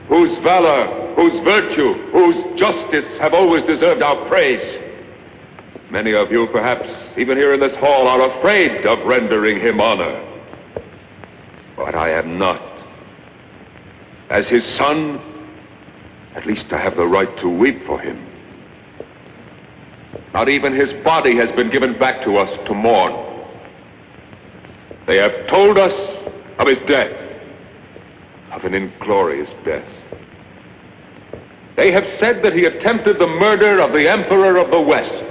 whose valor, whose virtue, whose justice have always deserved our praise. Many of you, perhaps, even here in this hall, are afraid of rendering him honor. But I am not. As his son, at least I have the right to weep for him. Not even his body has been given back to us to mourn. They have told us of his death, of an inglorious death. They have said that he attempted the murder of the Emperor of the West.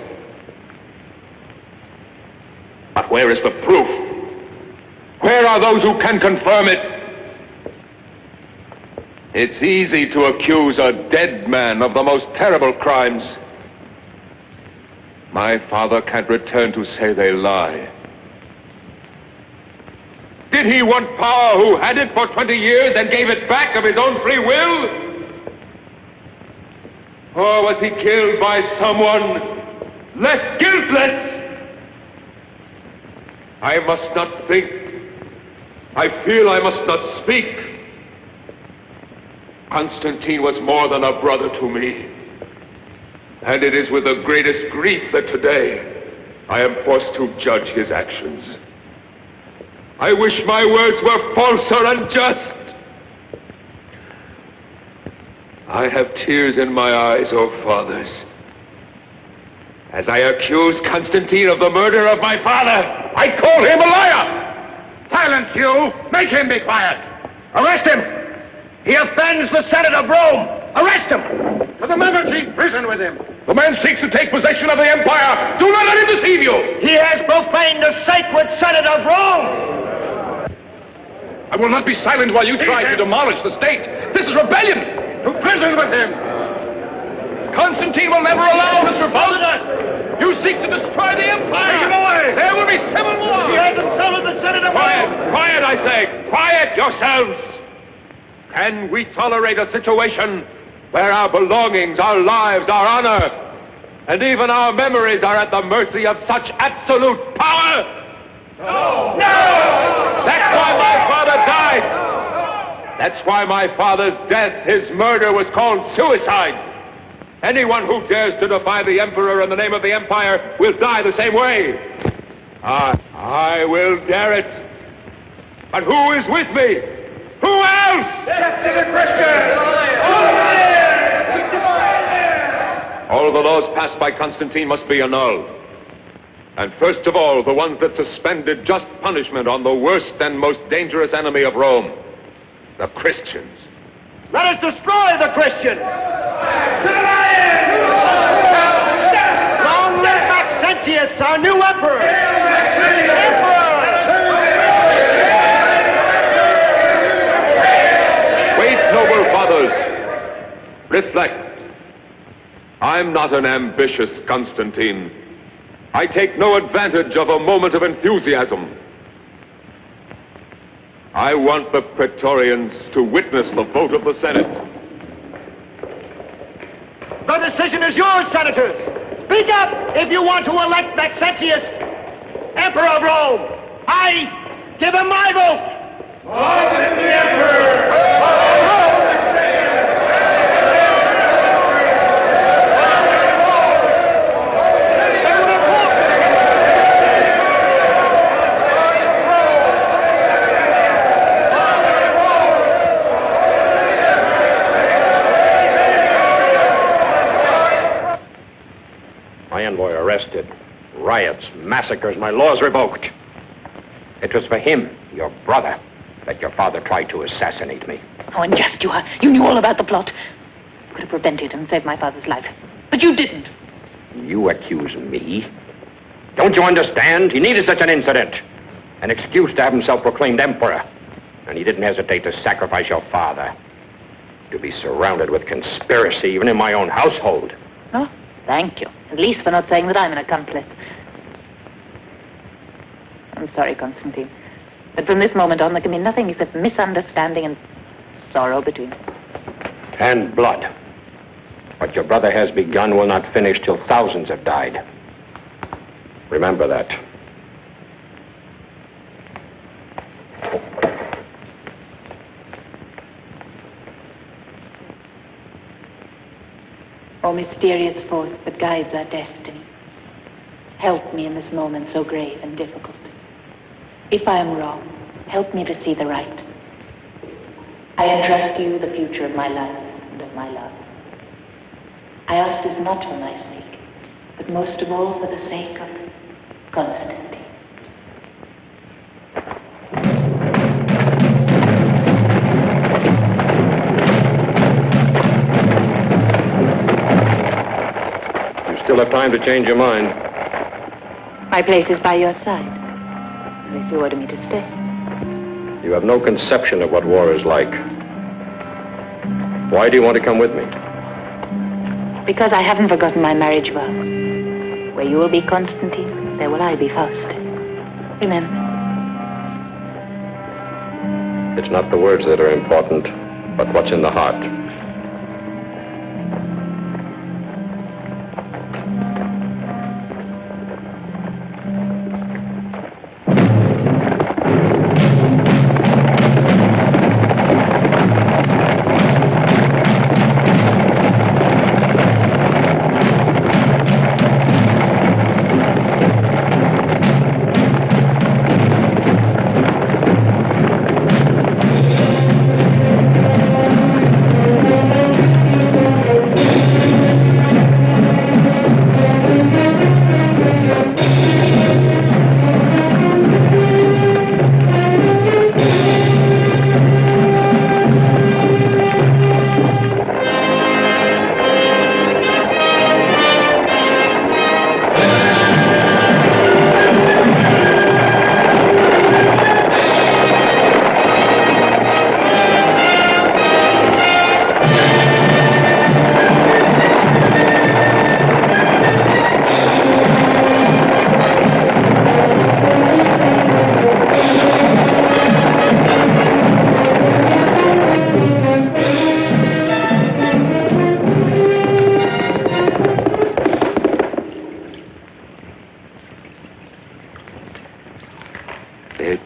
But where is the proof? Where are those who can confirm it? It's easy to accuse a dead man of the most terrible crimes. My father can't return to say they lie. Did he want power who had it for 20 years and gave it back of his own free will? Or was he killed by someone less guiltless? I must not think. I feel I must not speak. Constantine was more than a brother to me. And it is with the greatest grief that today I am forced to judge his actions. I wish my words were false or unjust. I have tears in my eyes, O fathers, as I accuse Constantine of the murder of my father. I call him a liar! Silence, you! Make him be quiet! Arrest him! He offends the Senate of Rome! Arrest him! To the Mamertine prison with him! The man seeks to take possession of the empire! Do not let him deceive you! He has profaned the sacred Senate of Rome! I will not be silent while you try to demolish the state. This is rebellion! To prison with him! Constantine will never allow this revolt! You seek to destroy the empire! Take him away! There will be civil war! He has insulted the Senate of Quiet! Rome! Quiet, I say! Quiet yourselves! Can we tolerate a situation where our belongings, our lives, our honor, and even our memories are at the mercy of such absolute power? No! No! That's why my father died! That's why my father's death, his murder, was called suicide. Anyone who dares to defy the emperor in the name of the empire will die the same way. I will dare it. But who is with me? Who else? Death to the Christians! All the laws passed by Constantine must be annulled. And first of all, the ones that suspended just punishment on the worst and most dangerous enemy of Rome, the Christians. Let us destroy the Christians! Long live Maxentius, our new emperor! Wait, noble fathers. Reflect. I'm not an ambitious Constantine. I take no advantage of a moment of enthusiasm. I want the Praetorians to witness the vote of the Senate. decision is yours, senators. Speak up if you want to elect Maxentius Emperor of Rome. I give him my vote. Martin the Emperor! My envoy arrested. Riots, massacres, my laws revoked. It was for him, your brother, that your father tried to assassinate me. How unjust you are. You knew all about the plot. You could have prevented and saved my father's life. But you didn't. You accuse me? Don't you understand? He needed such an incident. An excuse to have himself proclaimed emperor. And he didn't hesitate to sacrifice your father. To be surrounded with conspiracy, even in my own household. Oh, thank you. At least for not saying that I'm an accomplice. I'm sorry, Constantine. But from this moment on, there can be nothing except misunderstanding and sorrow between us. And blood. What your brother has begun will not finish till thousands have died. Remember that. O mysterious force that guides our destiny, help me in this moment so grave and difficult. If I am wrong, help me to see the right. I entrust to you the future of my life and of my love. I ask this not for my sake, but most of all for the sake of Constantine. Still have time to change your mind. My place is by your side, unless you order me to stay. You have no conception of what war is like. Why do you want to come with me? Because I haven't forgotten my marriage vow. Where you will be Constantine, there will I be Faust. Remember. It's not the words that are important, but what's in the heart.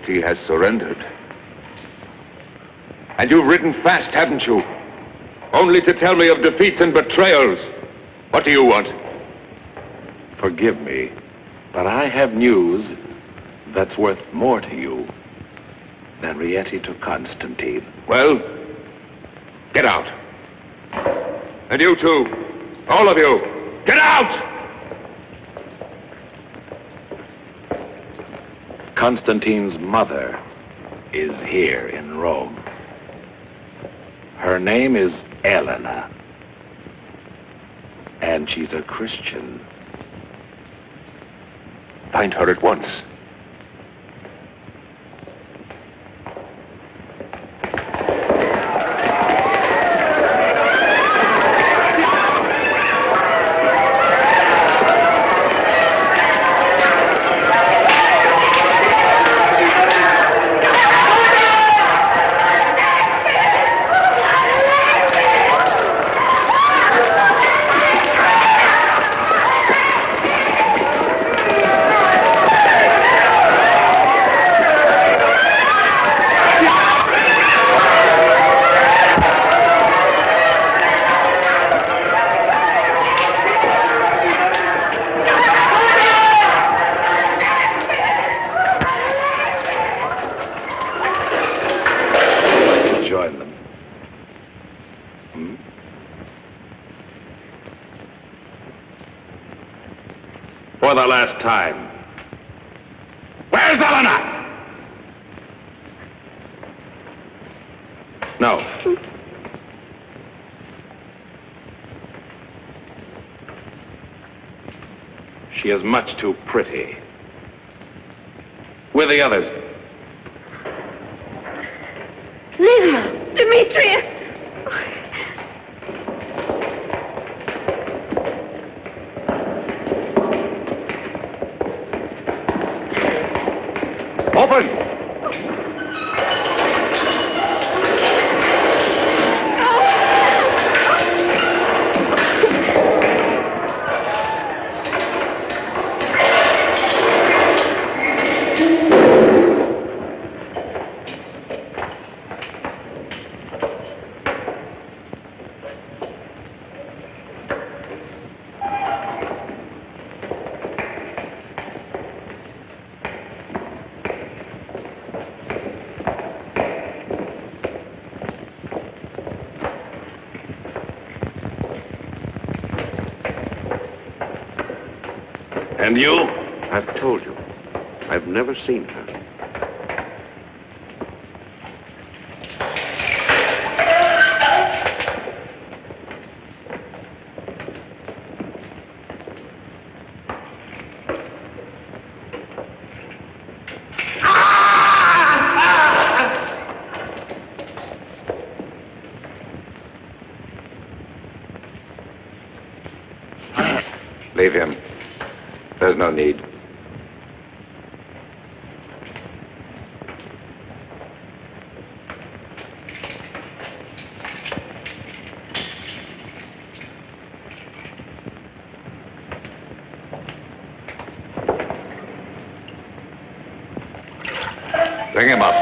He has surrendered. And you've ridden fast, haven't you? Only to tell me of defeats and betrayals. What do you want? Forgive me, but I have news that's worth more to you than Rieti to Constantine. Well, get out. And you too. All of you. Get out! Constantine's mother is here in Rome. Her name is Elena. And she's a Christian. Find her at once. for the last time. Where's Eleanor? No. She is much too pretty. Where are the others? Livia! Demetrius! Open! And you? I've told you. I've never seen her. Leave him. There's no need. Bring him up.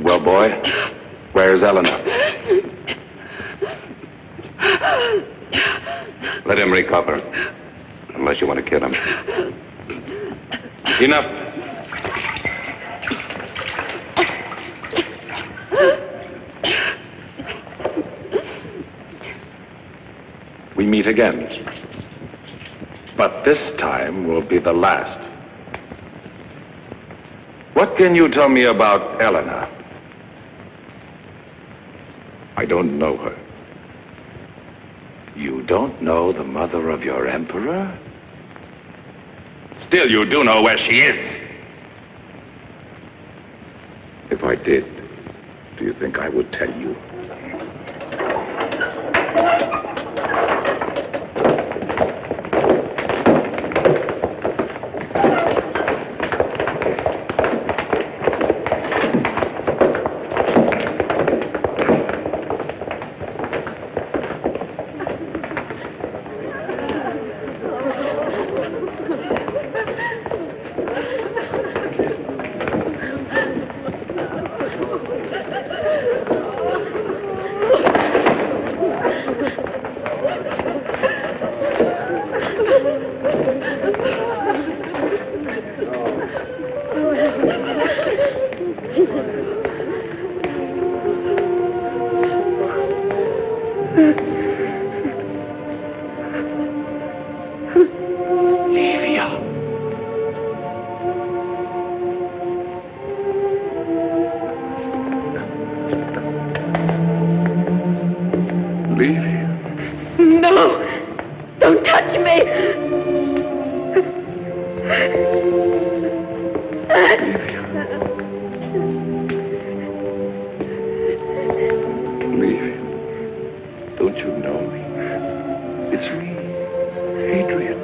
Well, boy, where's Eleanor? Let him recover, unless you want to kill him. Enough. We meet again. But this time will be the last. What can you tell me about Eleanor? I don't know her. You don't know the mother of your emperor? Still, you do know where she is. If I did, do you think I would tell you? No! Don't touch me! Leave him. Don't you know me? It's me, Adrian.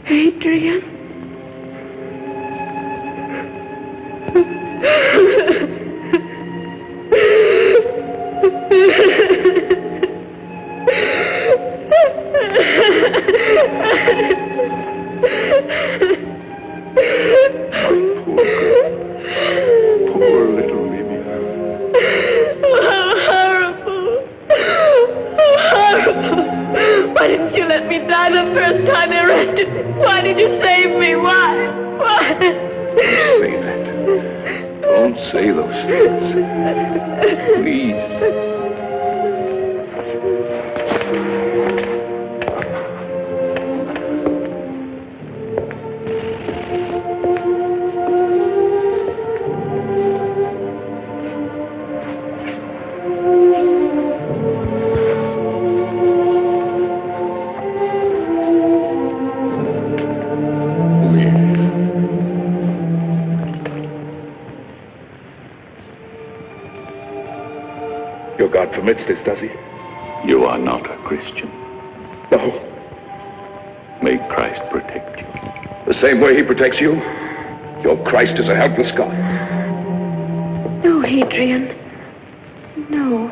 Adrian? Poor little Livia. Please. Your God permits this, does he? You are not a Christian. No. May Christ protect you. The same way he protects you? Your Christ is a helpless God. No, Hadrian. No.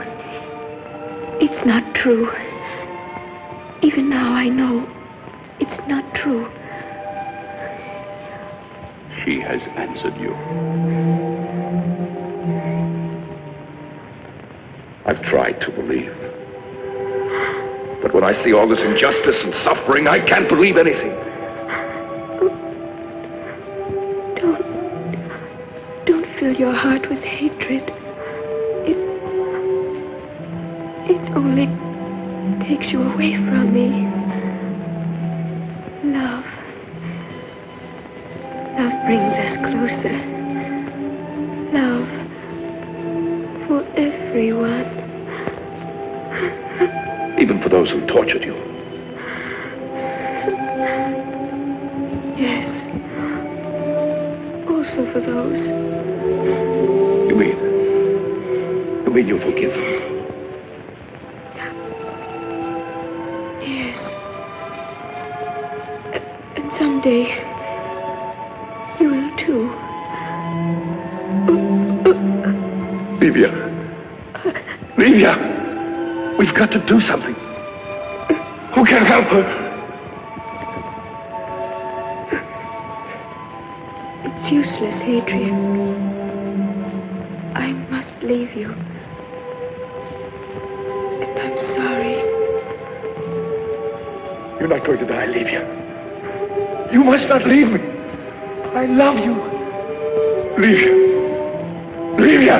It's not true. Even now I know it's not true. She has answered you. I've tried to believe. But when I see all this injustice and suffering, I can't believe anything. Don't fill your heart with hatred. It only takes you away from me. Love. Love brings us closer. Love for everyone. Even for those who tortured you. Yes. Also for those. You mean you forgive them? Yes. And someday, you will too. Livia! Livia! We've got to do something. Who can help her? It's useless, Hadrian. I must leave you. And I'm sorry. You're not going to die, Livia. You must not leave me. I love you. Livia. Livia!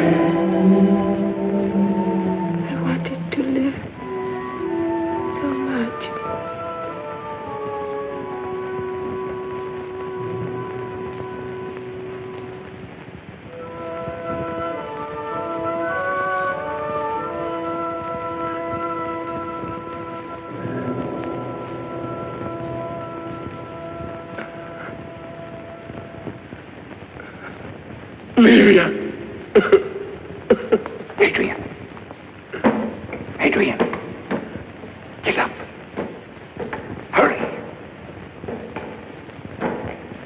I wanted to live so much. Livia! Adrian. Adrian. Get up. Hurry.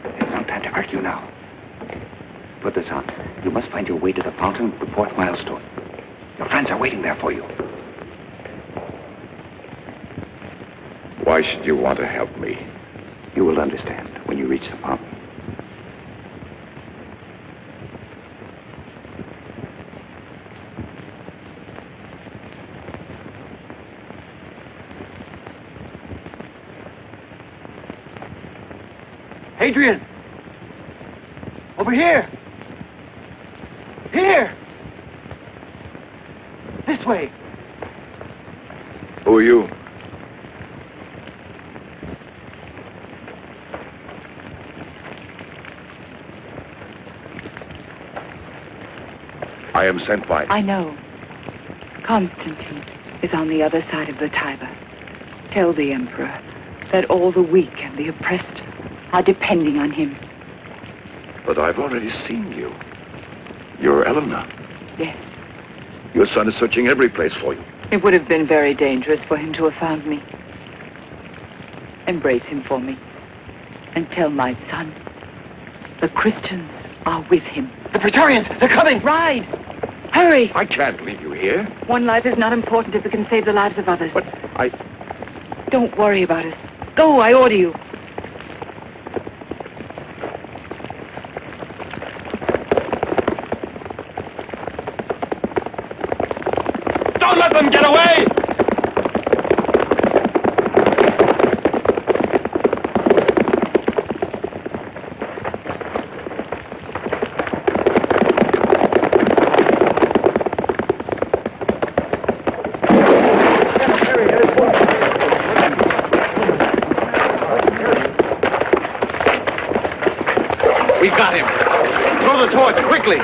There's no time to argue now. Put this on. You must find your way to the fountain of the fourth milestone. Your friends are waiting there for you. Why should you want to help me? You will understand when you reach the fountain. Adrian! Over here! Here! This way! Who are you? I am sent by... I know. Constantine is on the other side of the Tiber. Tell the Emperor that all the weak and the oppressed are depending on him. But I've already seen you. You're Eleanor. Yes. Your son is searching every place for you. It would have been very dangerous for him to have found me. Embrace him for me. And tell my son the Christians are with him. The Praetorians! They're coming! Ride! Hurry! I can't leave you here. One life is not important if it can save the lives of others. But I... Don't worry about us. Go, I order you. Don't let them get away! torch, quickly!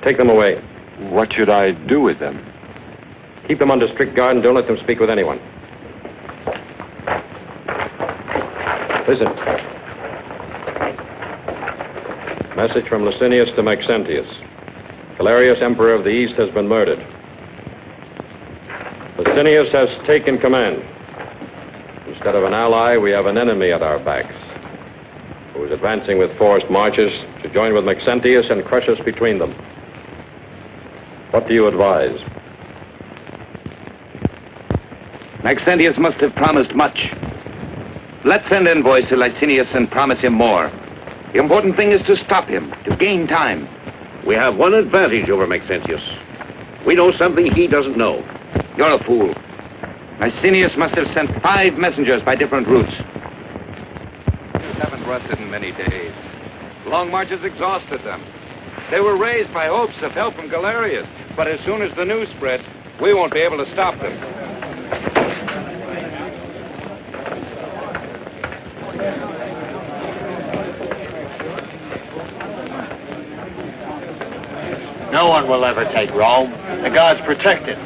Take them away. What should I do with them? Keep them under strict guard and don't let them speak with anyone. Listen. Message from Licinius to Maxentius. Galerius, Emperor of the East, has been murdered. Licinius has taken command. Instead of an ally, we have an enemy at our backs, who is advancing with forced marches to join with Maxentius and crush us between them. What do you advise? Maxentius must have promised much. Let's send envoys to Licinius and promise him more. The important thing is to stop him, to gain time. We have one advantage over Maxentius. We know something he doesn't know. You're a fool. Licinius must have sent 5 messengers by different routes. You haven't rested in many days. Long marches exhausted them. They were raised by hopes of help from Galerius, but as soon as the news spreads, we won't be able to stop them. No one will ever take Rome. The gods protect it.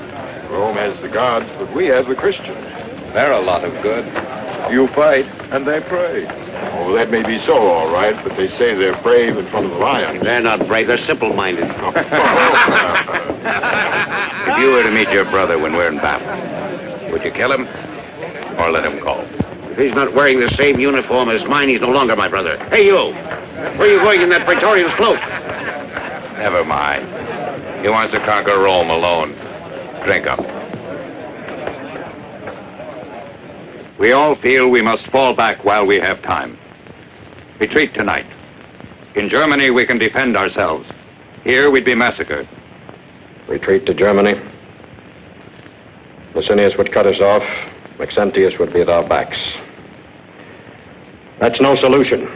Rome has the gods, but we have the Christians. They're a lot of good. You fight, and they pray. Oh, that may be so, all right, but they say they're brave in front of the lion. They're not brave, they're simple-minded. If you were to meet your brother when we're in battle, would you kill him or let him go? If he's not wearing the same uniform as mine, he's no longer my brother. Hey, you! Where are you going in that Praetorian's cloak? Never mind. He wants to conquer Rome alone. Drink up. We all feel we must fall back while we have time. Retreat tonight. In Germany, we can defend ourselves. Here, we'd be massacred. Retreat to Germany. Licinius would cut us off. Maxentius would be at our backs. That's no solution.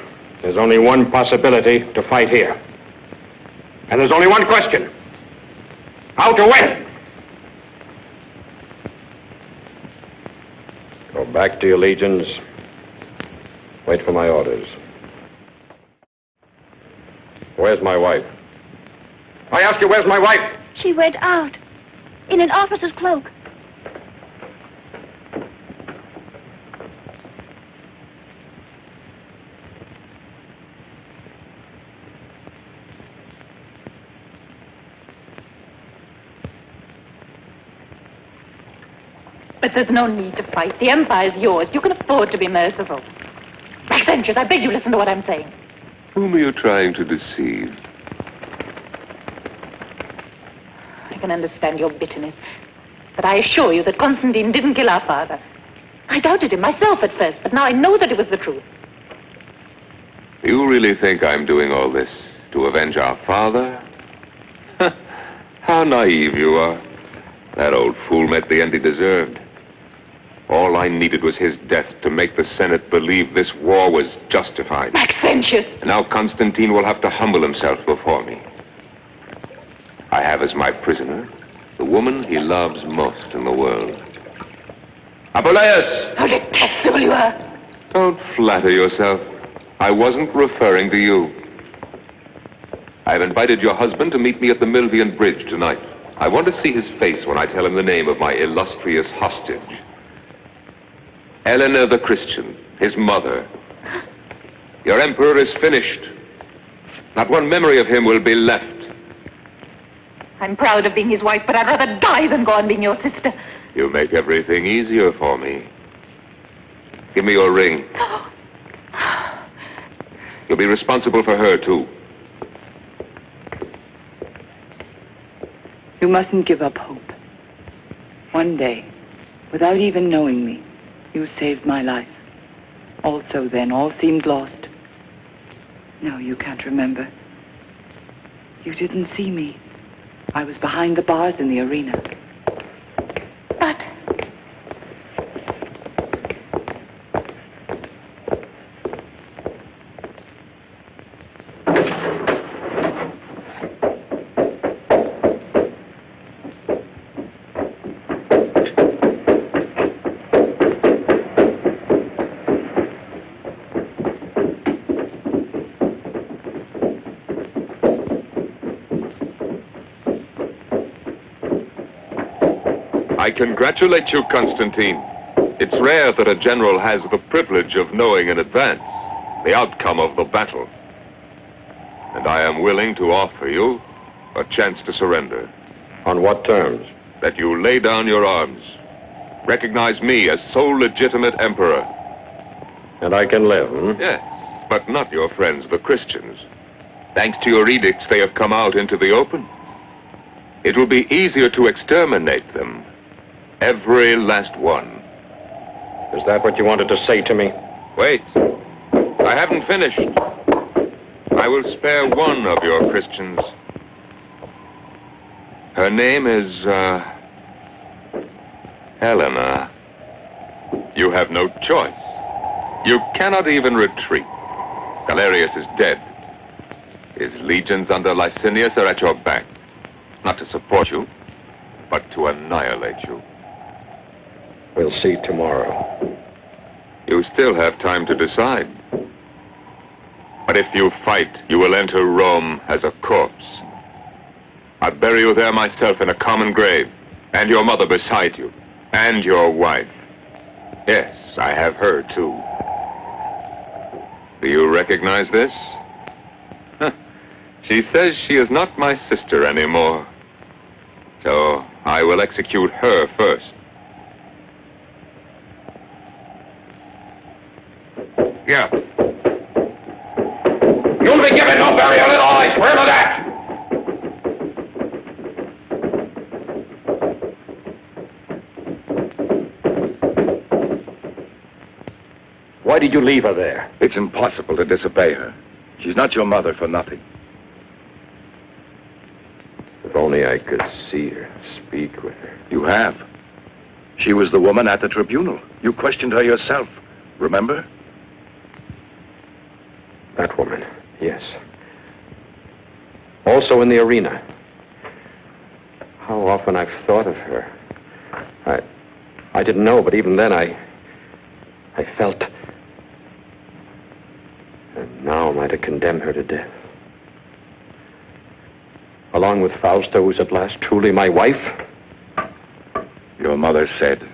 There's only one possibility: to fight here. And there's only one question: how to win. Go back to your legions. Wait for my orders. Where's my wife? I ask you, where's my wife? She went out in an officer's cloak. But there's no need to fight. The Empire's yours. You can afford to be merciful. Maxentius, I beg you listen to what I'm saying. Whom are you trying to deceive? I can understand your bitterness. But I assure you that Constantine didn't kill our father. I doubted him myself at first, but now I know that it was the truth. You really think I'm doing all this to avenge our father? How naive you are. That old fool met the end he deserved. All I needed was his death to make the Senate believe this war was justified. Maxentius! And now Constantine will have to humble himself before me. I have as my prisoner the woman he loves most in the world. Apuleius! How detestable you are! Don't flatter yourself. I wasn't referring to you. I've invited your husband to meet me at the Milvian Bridge tonight. I want to see his face when I tell him the name of my illustrious hostage. Eleanor the Christian, his mother. Your emperor is finished. Not one memory of him will be left. I'm proud of being his wife, but I'd rather die than go on being your sister. You make everything easier for me. Give me your ring. You'll be responsible for her, too. You mustn't give up hope. One day, without even knowing me, you saved my life. Also then, all seemed lost. No, you can't remember. You didn't see me. I was behind the bars in the arena. But... I congratulate you, Constantine. It's rare that a general has the privilege of knowing in advance the outcome of the battle. And I am willing to offer you a chance to surrender. On what terms? That you lay down your arms. Recognize me as sole legitimate emperor. And I can live, Yes, but not your friends, the Christians. Thanks to your edicts, they have come out into the open. It will be easier to exterminate them. Every last one. Is that what you wanted to say to me? Wait. I haven't finished. I will spare one of your Christians. Her name is, Helena. You have no choice. You cannot even retreat. Galerius is dead. His legions under Licinius are at your back. Not to support you, but to annihilate you. We'll see tomorrow. You still have time to decide. But if you fight, you will enter Rome as a corpse. I'll bury you there myself in a common grave, and your mother beside you, and your wife. Yes, I have her too. Do you recognize this? She says she is not my sister anymore. So I will execute her first. Yeah. You'll be given no burial at all, I swear to that! Why did you leave her there? It's impossible to disobey her. She's not your mother for nothing. If only I could see her, speak with her. You have. She was the woman at the tribunal. You questioned her yourself. Remember? That woman, yes. Also in the arena. How often I've thought of her. I didn't know, but even then I felt. And now am I to condemn her to death? Along with Fausta, who's at last truly my wife? Your mother said,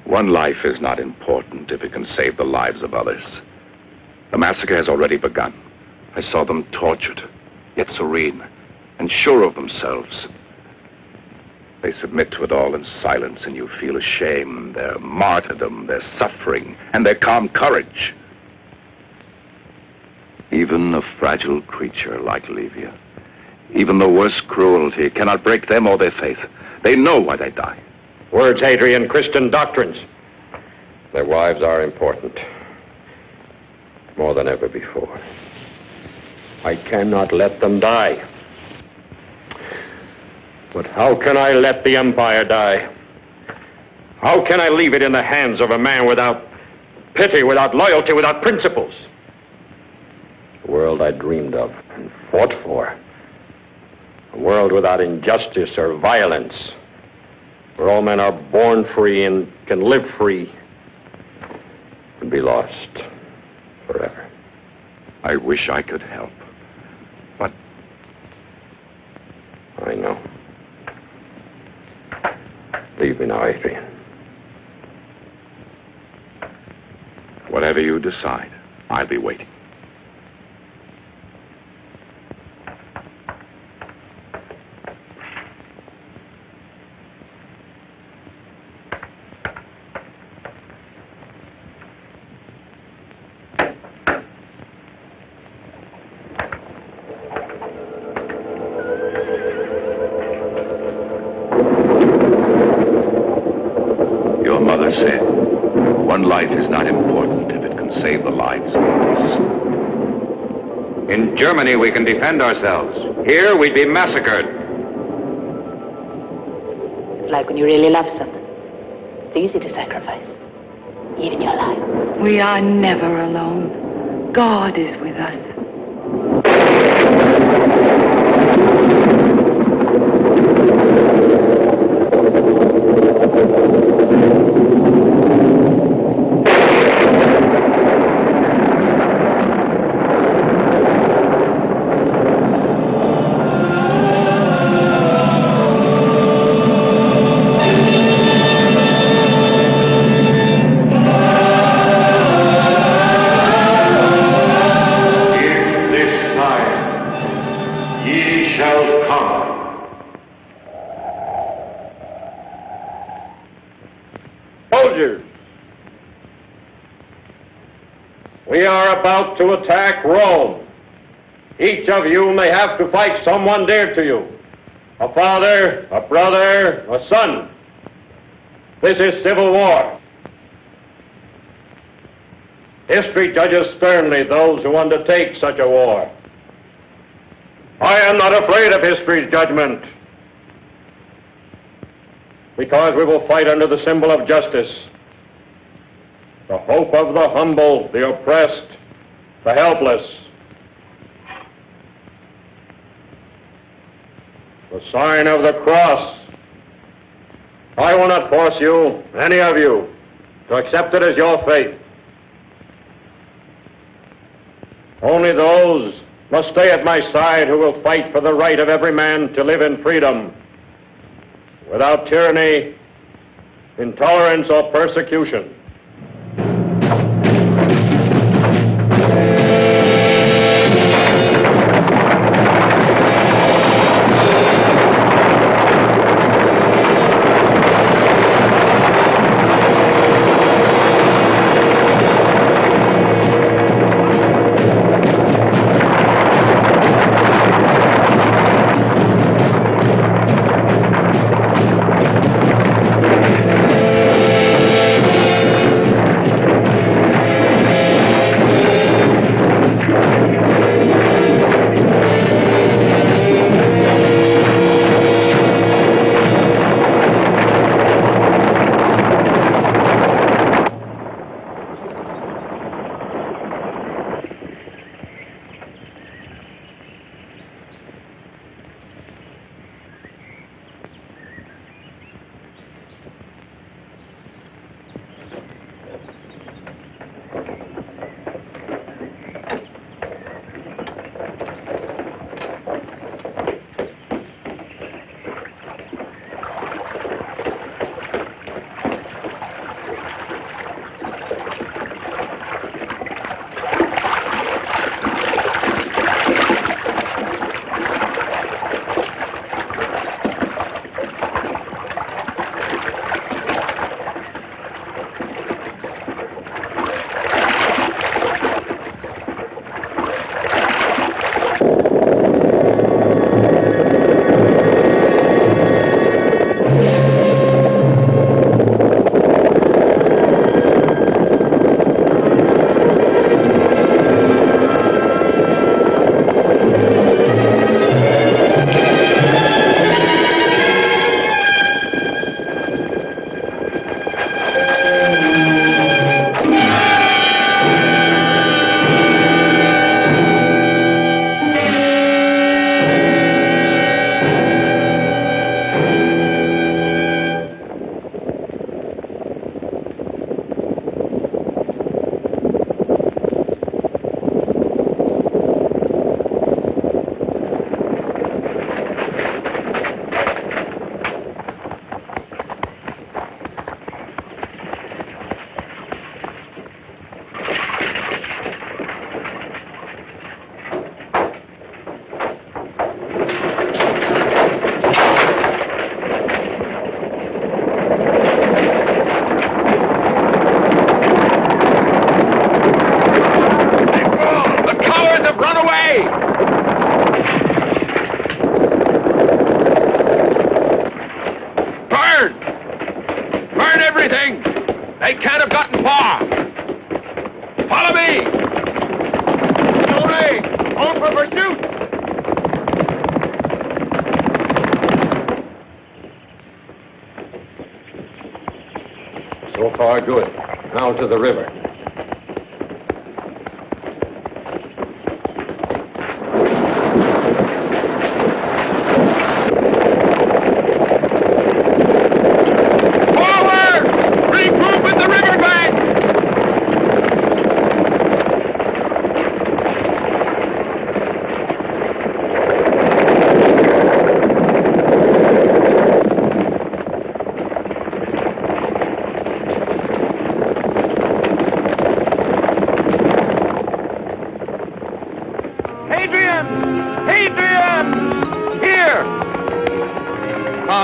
one life is not important if it can save the lives of others. The massacre has already begun. I saw them tortured, yet serene, and sure of themselves. They submit to it all in silence, and you feel ashamed, their martyrdom, their suffering, and their calm courage. Even a fragile creature like Livia, even the worst cruelty, cannot break them or their faith. They know why they die. Words, Hadrian, Christian doctrines. Their wives are important. More than ever before. I cannot let them die. But how can I let the empire die? How can I leave it in the hands of a man without pity, without loyalty, without principles? The world I dreamed of and fought for. A world without injustice or violence, where all men are born free and can live free, and be lost forever. I wish I could help, but... I know. Leave me now, Adrian. Whatever you decide, I'll be waiting. Your mother said, one life is not important if it can save the lives of others. In Germany, we can defend ourselves. Here, we'd be massacred. It's like when you really love someone. It's easy to sacrifice. Even your life. We are never alone. God is with us. soldiers. We are about to attack Rome. Each of you may have to fight someone dear to you. A father, a brother, a son. This is civil war. History judges sternly those who undertake such a war. I am not afraid of history's judgment, because we will fight under the symbol of justice, the hope of the humble, the oppressed, the helpless. The sign of the cross. I will not force you, any of you, to accept it as your fate. Only those must stay at my side who will fight for the right of every man to live in freedom, without tyranny, intolerance, or persecution. So far, good. Now to the river.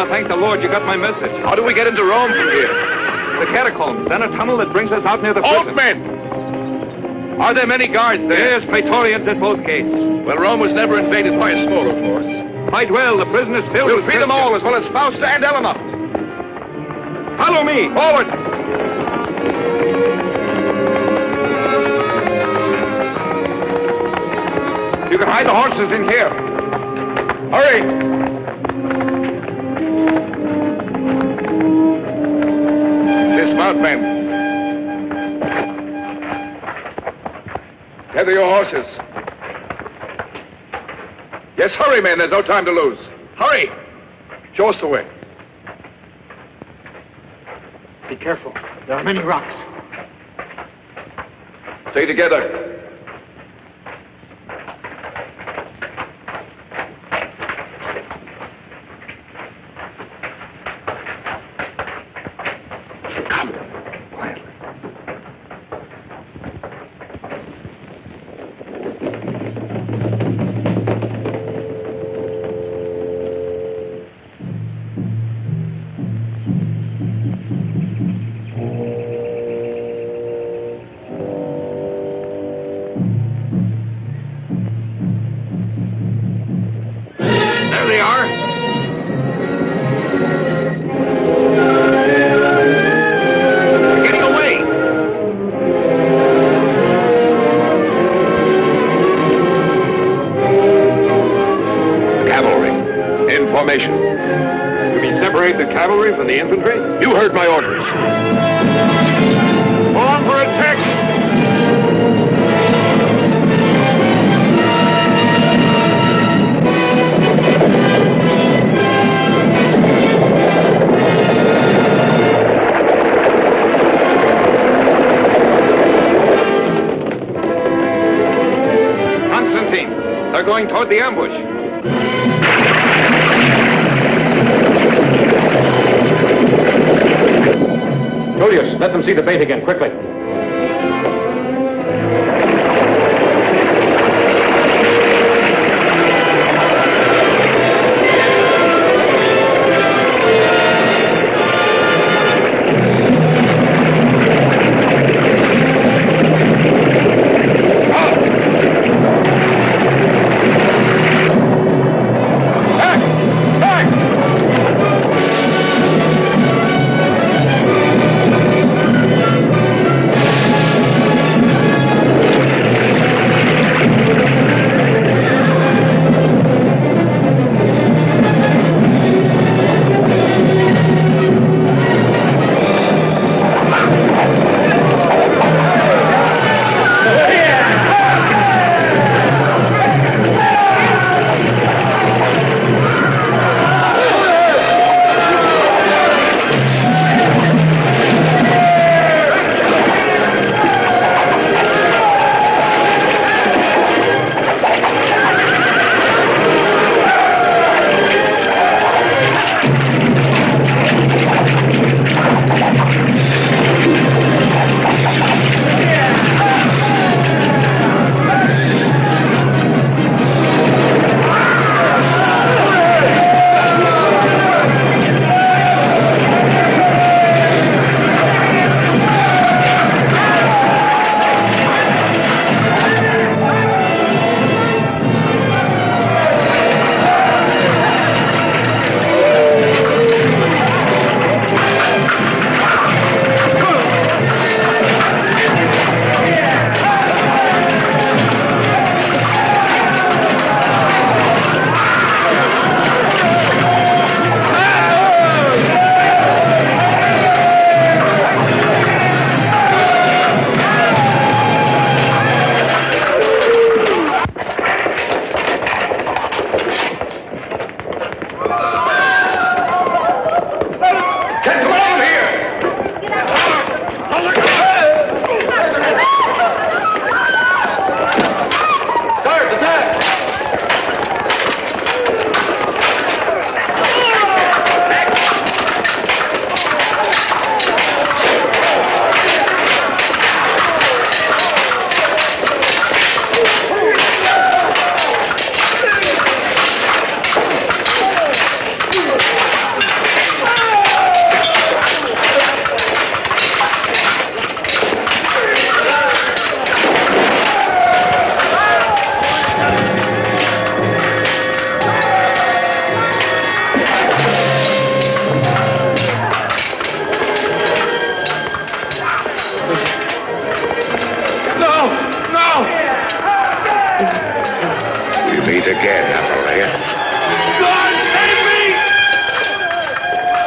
Thank the Lord you got my message. How do we get into Rome from here? The catacombs, then a tunnel that brings us out near the prison. Men! Are there many guards there? Yes, Praetorians at both gates. Well, Rome was never invaded by a smaller force. Quite well. The prison is filled We'll with free them all, as well as Fausta and Elena. Follow me. Forward! You can hide the horses in here. Hurry! Dismount, men. Tether your horses. Yes, hurry, men. There's no time to lose. Hurry! Show us the way. Be careful. There are many rocks. Stay together. You mean separate the cavalry from the infantry? You heard my orders. Form for attack! Constantine, they're going toward the ambush. Julius, let them see the bait again, quickly.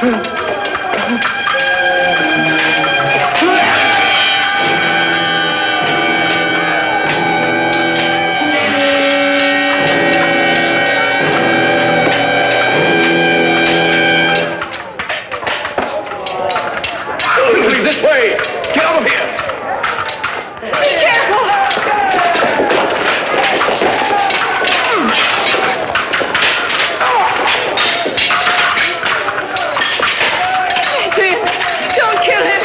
This way! Get out of here! Be careful! Adrian, don't kill him!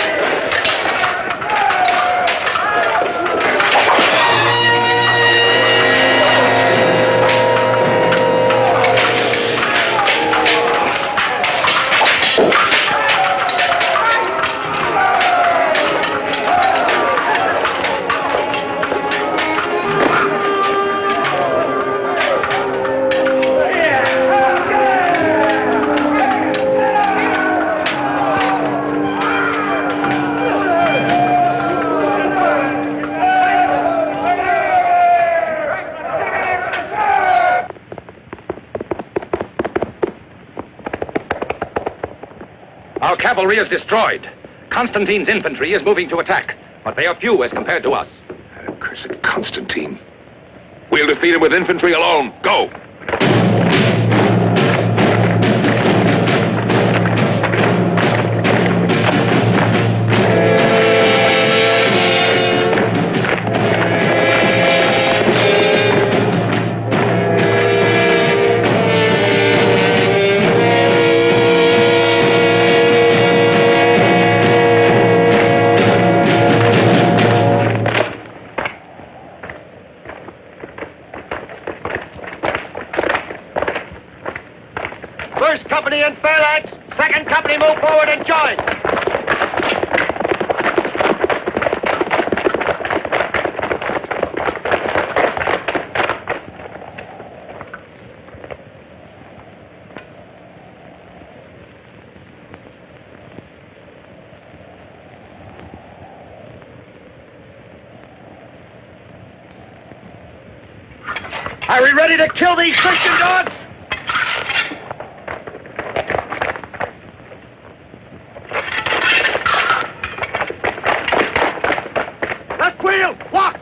Our cavalry is destroyed. Constantine's infantry is moving to attack, but they are few as compared to us. Cursed Constantine. We'll defeat him with infantry alone. Go! First company in phalanx. Second company move forward and join. Are we ready to kill these Christian dogs? Left wheel, walk!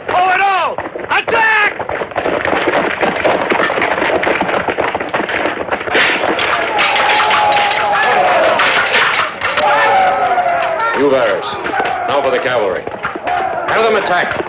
Pull it all! Attack! You bearers. Now for the cavalry. Have them attack.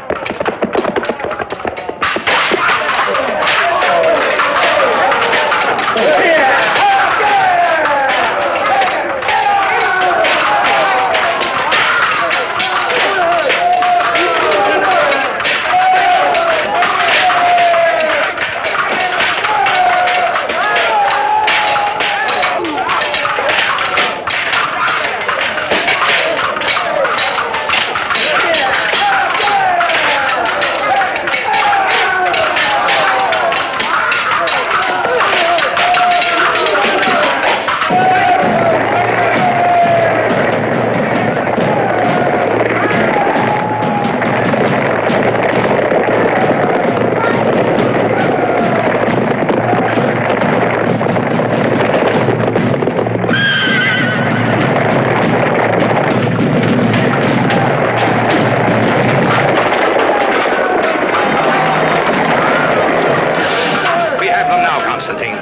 We have them now, Constantine.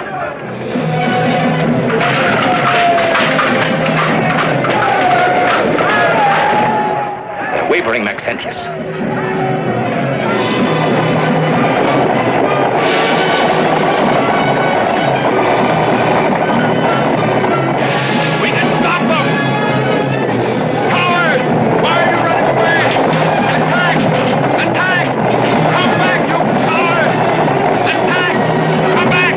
They're wavering, Maxentius. We can stop them! Cowards! Why are you running away? Attack! Attack! Come back, you cowards! Attack! Come back!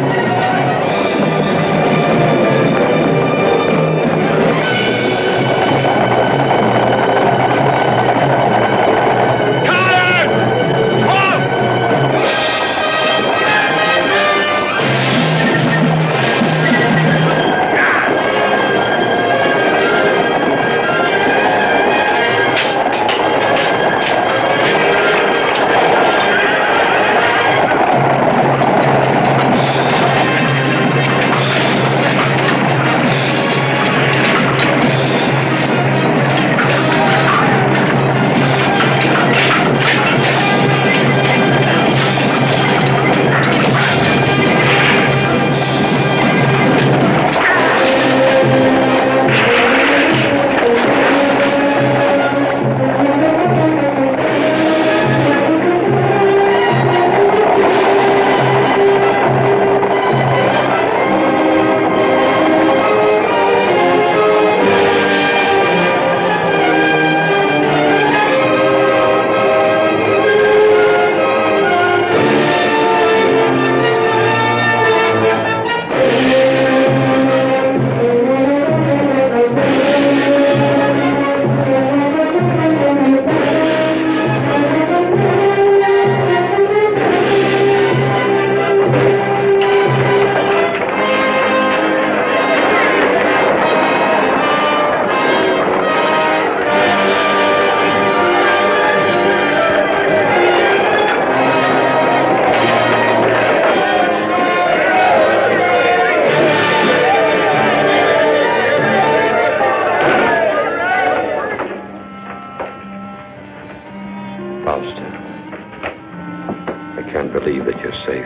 believe that you're safe.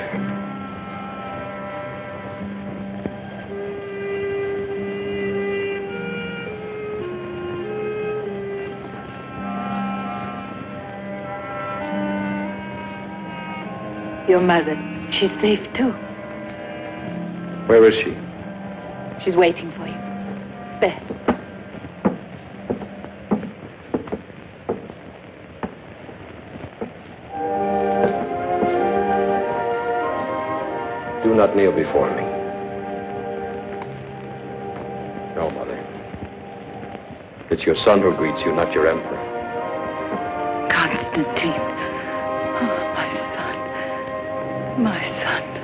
Your mother, she's safe too. Where is she? She's waiting for you. There. Do not kneel before me. No, Mother. It's your son who greets you, not your emperor. Constantine. Oh, my son. My son.